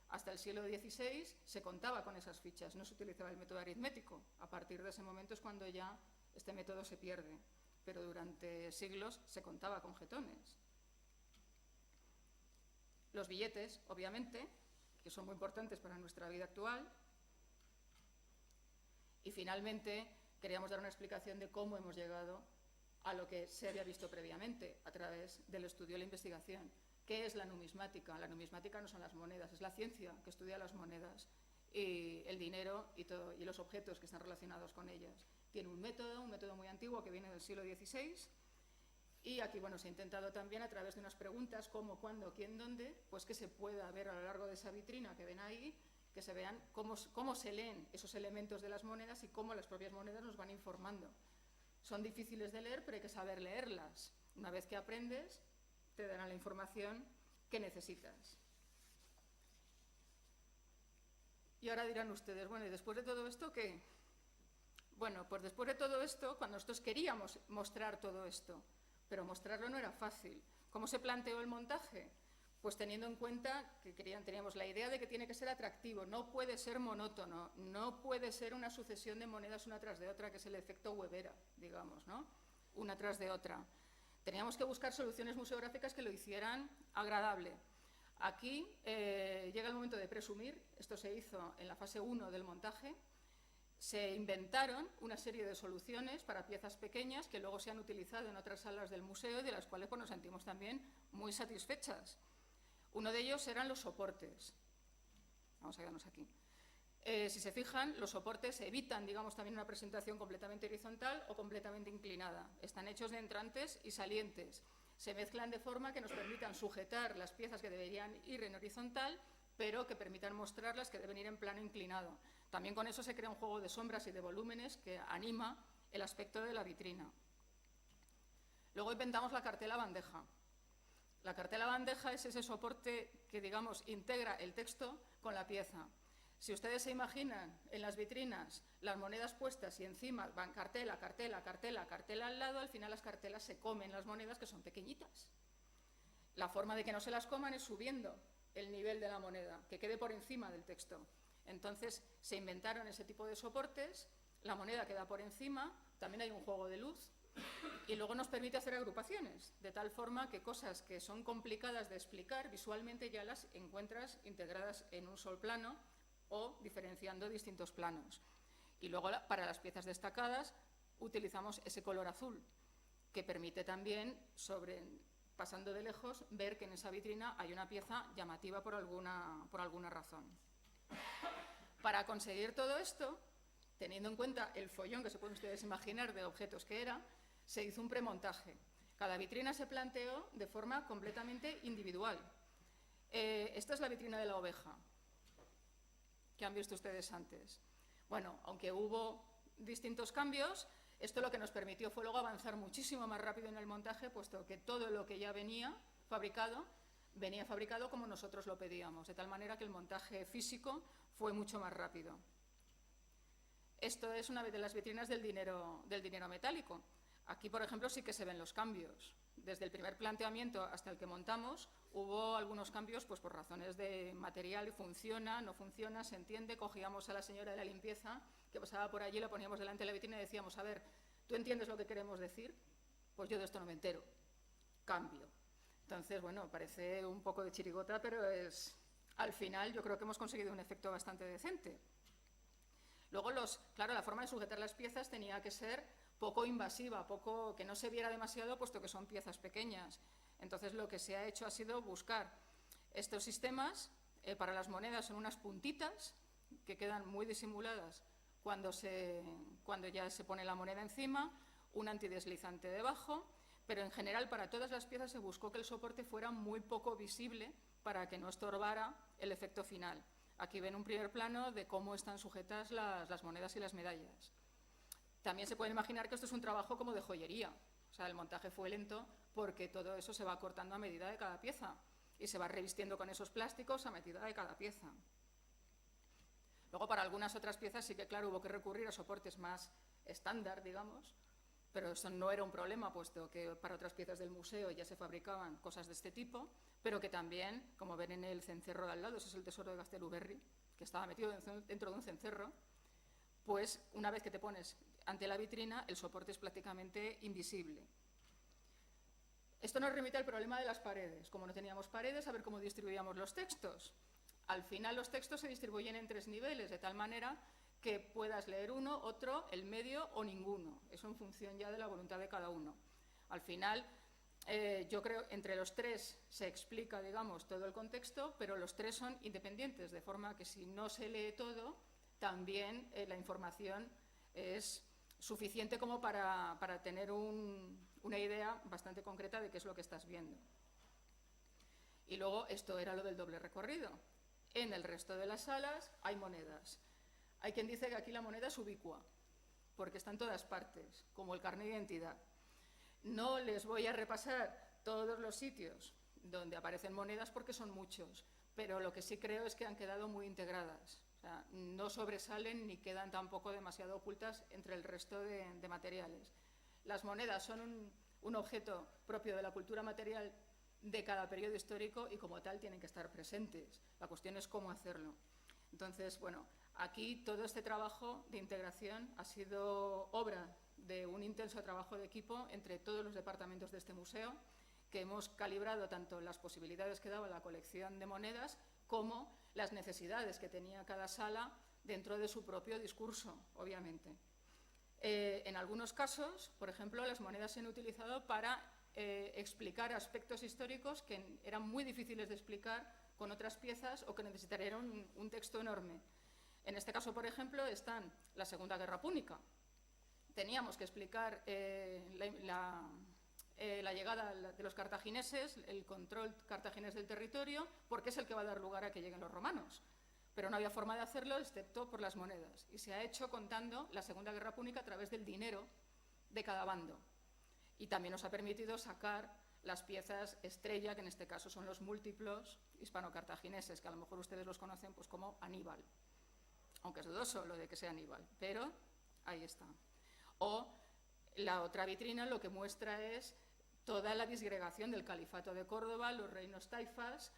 Speaker 2: Hasta el siglo XVI se contaba con esas fichas, no se utilizaba el método aritmético. A partir de ese momento es cuando ya este método se pierde, pero durante siglos se contaba con jetones. Los billetes, obviamente, que son muy importantes para nuestra vida actual. Y finalmente queríamos dar una explicación de cómo hemos llegado a lo que se había visto previamente a través del estudio y la investigación. ¿Qué es la numismática? La numismática no son las monedas, es la ciencia que estudia las monedas y el dinero y los objetos que están relacionados con ellas. Tiene un método muy antiguo que viene del siglo XVI y aquí, bueno, se ha intentado también a través de unas preguntas cómo, cuándo, quién, dónde, pues que se pueda ver a lo largo de esa vitrina que ven ahí, que se vean cómo se leen esos elementos de las monedas y cómo las propias monedas nos van informando. Son difíciles de leer, pero hay que saber leerlas. Una vez que aprendes, te darán la información que necesitas. Y ahora dirán ustedes, bueno, ¿y después de todo esto qué? Bueno, pues después de todo esto, cuando nosotros queríamos mostrar todo esto, pero mostrarlo no era fácil. ¿Cómo se planteó el montaje? Pues teniendo en cuenta que teníamos la idea de que tiene que ser atractivo, no puede ser monótono, no puede ser una sucesión de monedas una tras de otra, que es el efecto Webera, digamos, ¿no? Una tras de otra. Teníamos que buscar soluciones museográficas que lo hicieran agradable. Aquí llega el momento de presumir, esto se hizo en la fase 1 del montaje, se inventaron una serie de soluciones para piezas pequeñas que luego se han utilizado en otras salas del museo y de las cuales pues, nos sentimos también muy satisfechas. Uno de ellos eran los soportes. Vamos a quedarnos aquí. Si se fijan, los soportes evitan, digamos, también una presentación completamente horizontal o completamente inclinada. Están hechos de entrantes y salientes. Se mezclan de forma que nos permitan sujetar las piezas que deberían ir en horizontal, pero que permitan mostrarlas que deben ir en plano inclinado. También con eso se crea un juego de sombras y de volúmenes que anima el aspecto de la vitrina. Luego inventamos la cartela bandeja. La cartela bandeja es ese soporte que, digamos, integra el texto con la pieza. Si ustedes se imaginan en las vitrinas las monedas puestas y encima van cartela, cartela, cartela, cartela al lado, al final las cartelas se comen las monedas que son pequeñitas. La forma de que no se las coman es subiendo el nivel de la moneda, que quede por encima del texto. Entonces se inventaron ese tipo de soportes, la moneda queda por encima, también hay un juego de luz y luego nos permite hacer agrupaciones, de tal forma que cosas que son complicadas de explicar visualmente ya las encuentras integradas en un solo plano o diferenciando distintos planos. Y luego para las piezas destacadas utilizamos ese color azul, que permite también, pasando de lejos, ver que en esa vitrina hay una pieza llamativa por alguna razón. Para conseguir todo esto, Teniendo en cuenta el follón que se pueden ustedes imaginar de objetos que era, se hizo un premontaje. Cada vitrina se planteó de forma completamente individual. Esta es la vitrina de la oveja, que han visto ustedes antes. Bueno, aunque hubo distintos cambios, esto lo que nos permitió fue luego avanzar muchísimo más rápido en el montaje, puesto que todo lo que ya venía fabricado como nosotros lo pedíamos, de tal manera que el montaje físico fue mucho más rápido. Esto es una de las vitrinas del dinero metálico. Aquí, por ejemplo, sí que se ven los cambios. Desde el primer planteamiento hasta el que montamos, hubo algunos cambios pues, por razones de material, funciona, no funciona, se entiende. Cogíamos a la señora de la limpieza que pasaba por allí, la poníamos delante de la vitrina y decíamos, a ver, ¿tú entiendes lo que queremos decir? Pues yo de esto no me entero. Cambio. Entonces, bueno, parece un poco de chirigota, pero al final yo creo que hemos conseguido un efecto bastante decente. Luego, claro, la forma de sujetar las piezas tenía que ser poco invasiva, que no se viera demasiado, puesto que son piezas pequeñas. Entonces, lo que se ha hecho ha sido buscar estos sistemas. Para las monedas son unas puntitas que quedan muy disimuladas cuando ya se pone la moneda encima, un antideslizante debajo, pero en general para todas las piezas se buscó que el soporte fuera muy poco visible para que no estorbara el efecto final. Aquí ven un primer plano de cómo están sujetas las monedas y las medallas. También se puede imaginar que esto es un trabajo como de joyería. O sea, el montaje fue lento porque todo eso se va cortando a medida de cada pieza y se va revistiendo con esos plásticos a medida de cada pieza. Luego, para algunas otras piezas sí que, claro, hubo que recurrir a soportes más estándar, digamos, pero eso no era un problema, puesto que para otras piezas del museo ya se fabricaban cosas de este tipo, pero que también, como ven en el cencerro de al lado, ese es el tesoro de Gasteluberri, que estaba metido dentro de un cencerro, pues una vez que te pones ante la vitrina, el soporte es prácticamente invisible. Esto nos remite al problema de las paredes. Como no teníamos paredes, a ver cómo distribuíamos los textos. Al final los textos se distribuyen en 3 niveles, de tal manera que puedas leer uno, otro, el medio o ninguno. Eso en función ya de la voluntad de cada uno. Al final, yo creo, entre los 3 se explica, digamos, todo el contexto, pero los 3 son independientes, de forma que si no se lee todo, también la información es suficiente como para tener una idea bastante concreta de qué es lo que estás viendo. Y luego, esto era lo del doble recorrido. En el resto de las salas hay monedas. Hay quien dice que aquí la moneda es ubicua, porque está en todas partes, como el carnet de identidad. No les voy a repasar todos los sitios donde aparecen monedas porque son muchos, pero lo que sí creo es que han quedado muy integradas. O sea, no sobresalen ni quedan tampoco demasiado ocultas entre el resto de materiales. Las monedas son un objeto propio de la cultura material de cada periodo histórico y como tal tienen que estar presentes. La cuestión es cómo hacerlo. Entonces, bueno, aquí todo este trabajo de integración ha sido obra de un intenso trabajo de equipo entre todos los departamentos de este museo, que hemos calibrado tanto las posibilidades que daba la colección de monedas como las necesidades que tenía cada sala dentro de su propio discurso, obviamente. En algunos casos, por ejemplo, las monedas se han utilizado para explicar aspectos históricos que eran muy difíciles de explicar con otras piezas o que necesitarían un texto enorme. En este caso, por ejemplo, están la Segunda Guerra Púnica. Teníamos que explicar la llegada de los cartagineses, el control cartaginés del territorio, porque es el que va a dar lugar a que lleguen los romanos. Pero no había forma de hacerlo excepto por las monedas. Y se ha hecho contando la Segunda Guerra Púnica a través del dinero de cada bando. Y también nos ha permitido sacar las piezas estrella, que en este caso son los múltiplos hispano-cartagineses, que a lo mejor ustedes los conocen pues, como Aníbal. Aunque es dudoso lo de que sea Aníbal, pero ahí está. O la otra vitrina lo que muestra es toda la disgregación del Califato de Córdoba, los reinos taifas,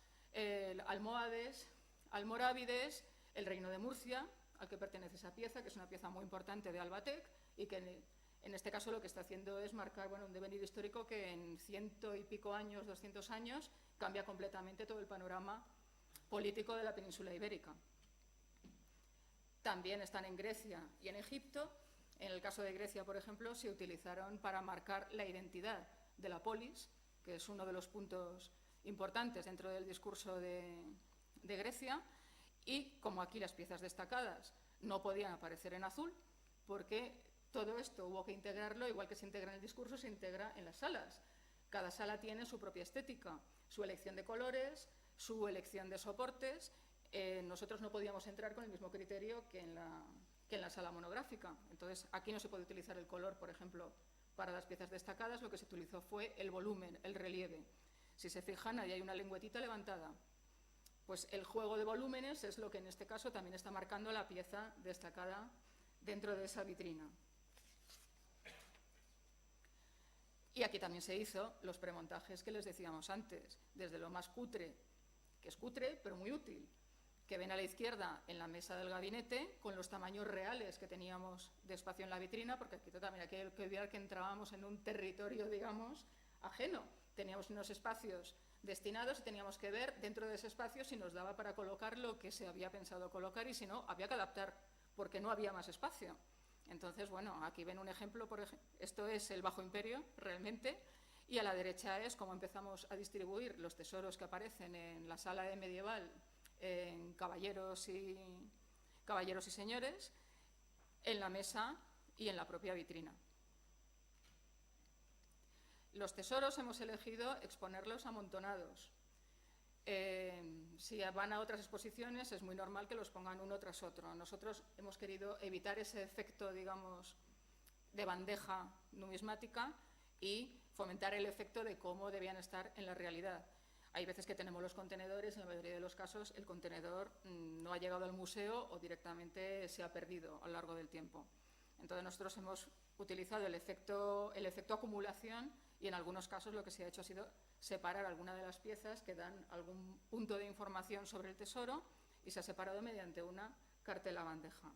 Speaker 2: almohades, almorávides, el reino de Murcia, al que pertenece esa pieza, que es una pieza muy importante de Albatec, y que en este caso lo que está haciendo es marcar un devenir histórico que en 100 y pico años, 200 años, cambia completamente todo el panorama político de la península ibérica. También están en Grecia y en Egipto. En el caso de Grecia, por ejemplo, se utilizaron para marcar la identidad de la polis, que es uno de los puntos importantes dentro del discurso de Grecia, y como aquí las piezas destacadas no podían aparecer en azul, porque todo esto hubo que integrarlo, igual que se integra en el discurso, se integra en las salas. Cada sala tiene su propia estética, su elección de colores, su elección de soportes. Nosotros no podíamos entrar con el mismo criterio que en la sala monográfica. Entonces, aquí no se puede utilizar el color, por ejemplo, para las piezas destacadas. Lo que se utilizó fue el volumen, el relieve. Si se fijan, ahí hay una lengüetita levantada. Pues el juego de volúmenes es lo que en este caso también está marcando la pieza destacada dentro de esa vitrina. Y aquí también se hizo los premontajes que les decíamos antes, desde lo más cutre, que es cutre pero muy útil, que ven a la izquierda en la mesa del gabinete con los tamaños reales que teníamos de espacio en la vitrina, porque aquí también hay que olvidar que entrábamos en un territorio, digamos, ajeno. Teníamos unos espacios destinados y teníamos que ver dentro de ese espacio si nos daba para colocar lo que se había pensado colocar, y si no, había que adaptar, porque no había más espacio. Entonces, bueno, aquí ven un ejemplo, esto es el Bajo Imperio, realmente, y a la derecha es cómo empezamos a distribuir los tesoros que aparecen en la sala de medieval, en caballeros y señores, en la mesa y en la propia vitrina. Los tesoros hemos elegido exponerlos amontonados. Si van a otras exposiciones es muy normal que los pongan uno tras otro. Nosotros hemos querido evitar ese efecto, digamos, de bandeja numismática y fomentar el efecto de cómo debían estar en la realidad. Hay veces que tenemos los contenedores, en la mayoría de los casos el contenedor no ha llegado al museo o directamente se ha perdido a lo largo del tiempo. Entonces nosotros hemos utilizado el efecto acumulación, y en algunos casos lo que se ha hecho ha sido separar alguna de las piezas que dan algún punto de información sobre el tesoro, y se ha separado mediante una cartela bandeja.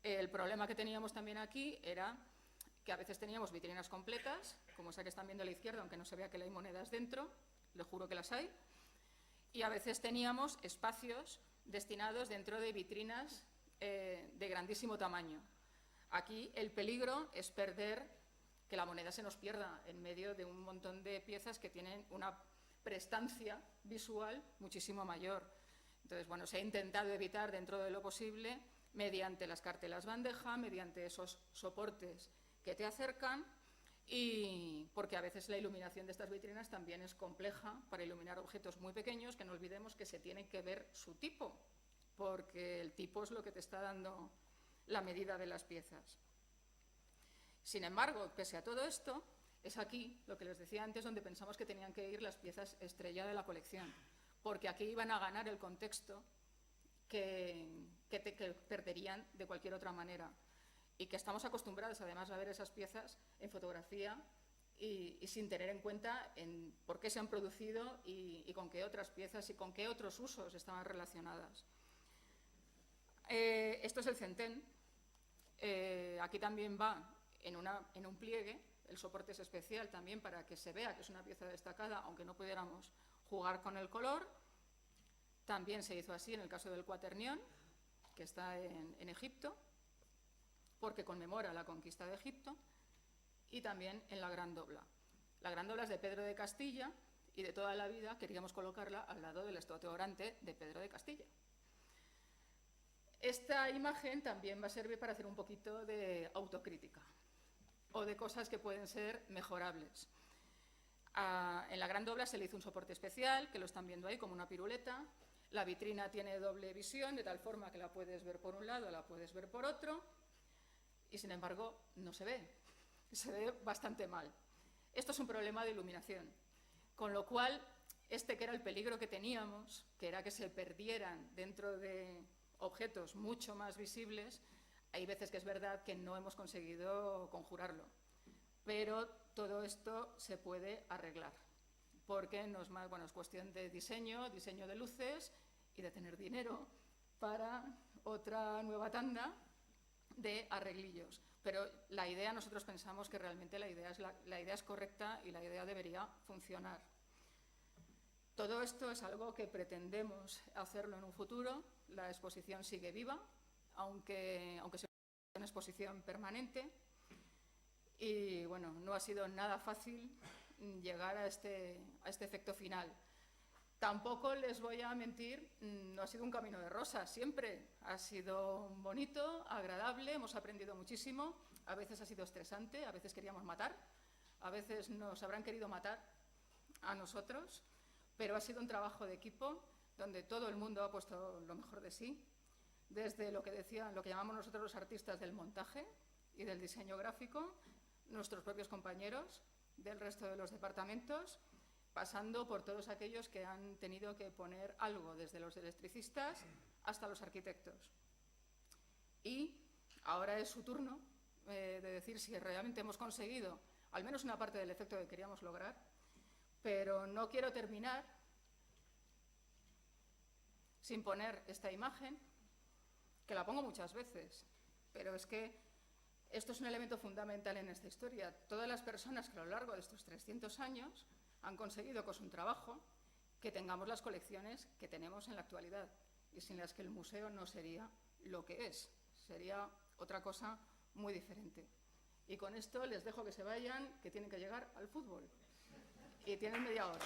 Speaker 2: El problema que teníamos también aquí era que a veces teníamos vitrinas completas, como esa que están viendo a la izquierda, aunque no se vea que hay monedas dentro, les juro que las hay, y a veces teníamos espacios destinados dentro de vitrinas de grandísimo tamaño. Aquí el peligro es que la moneda se nos pierda en medio de un montón de piezas que tienen una prestancia visual muchísimo mayor. Entonces, bueno, se ha intentado evitar dentro de lo posible mediante las cartelas bandeja, mediante esos soportes que te acercan, y porque a veces la iluminación de estas vitrinas también es compleja para iluminar objetos muy pequeños, que no olvidemos que se tiene que ver su tipo, porque el tipo es lo que te está dando la medida de las piezas. Sin embargo, pese a todo esto, es aquí, lo que les decía antes, donde pensamos que tenían que ir las piezas estrella de la colección, porque aquí iban a ganar el contexto que perderían de cualquier otra manera, y que estamos acostumbrados además a ver esas piezas en fotografía y sin tener en cuenta por qué se han producido y con qué otras piezas y con qué otros usos estaban relacionadas. Esto es el centén. Aquí también va en un pliegue. El soporte es especial también para que se vea que es una pieza destacada, aunque no pudiéramos jugar con el color. También se hizo así en el caso del cuaternión, que está en Egipto, porque conmemora la conquista de Egipto, y también en la gran dobla. La gran dobla es de Pedro de Castilla, y de toda la vida queríamos colocarla al lado de la estatua orante de Pedro de Castilla. Esta imagen también va a servir para hacer un poquito de autocrítica o de cosas que pueden ser mejorables. En la gran dobla se le hizo un soporte especial, que lo están viendo ahí como una piruleta. La vitrina tiene doble visión, de tal forma que la puedes ver por un lado, la puedes ver por otro, y sin embargo no se ve bastante mal. Esto es un problema de iluminación, con lo cual que era el peligro que teníamos, que era que se perdieran dentro de objetos mucho más visibles, hay veces que es verdad que no hemos conseguido conjurarlo, pero todo esto se puede arreglar, porque no es más, bueno, es cuestión de diseño de luces y de tener dinero para otra nueva tanda de arreglillos. Pero la idea, nosotros pensamos que realmente la idea es correcta y la idea debería funcionar. Todo esto es algo que pretendemos hacerlo en un futuro. La exposición sigue viva, aunque sea una exposición permanente. Y bueno, no ha sido nada fácil llegar a este efecto final. Tampoco les voy a mentir, no ha sido un camino de rosas, siempre. Ha sido bonito, agradable, hemos aprendido muchísimo. A veces ha sido estresante, a veces queríamos matar, a veces nos habrán querido matar a nosotros, pero ha sido un trabajo de equipo donde todo el mundo ha puesto lo mejor de sí, desde lo que llamamos nosotros los artistas del montaje y del diseño gráfico, nuestros propios compañeros del resto de los departamentos, pasando por todos aquellos que han tenido que poner algo, desde los electricistas hasta los arquitectos. Y ahora es su turno de decir si realmente hemos conseguido al menos una parte del efecto que queríamos lograr, pero no quiero terminar sin poner esta imagen, que la pongo muchas veces, pero es que esto es un elemento fundamental en esta historia. Todas las personas que a lo largo de estos 300 años han conseguido con su trabajo que tengamos las colecciones que tenemos en la actualidad y sin las que el museo no sería lo que es, sería otra cosa muy diferente. Y con esto les dejo que se vayan, que tienen que llegar al fútbol y tienen media hora.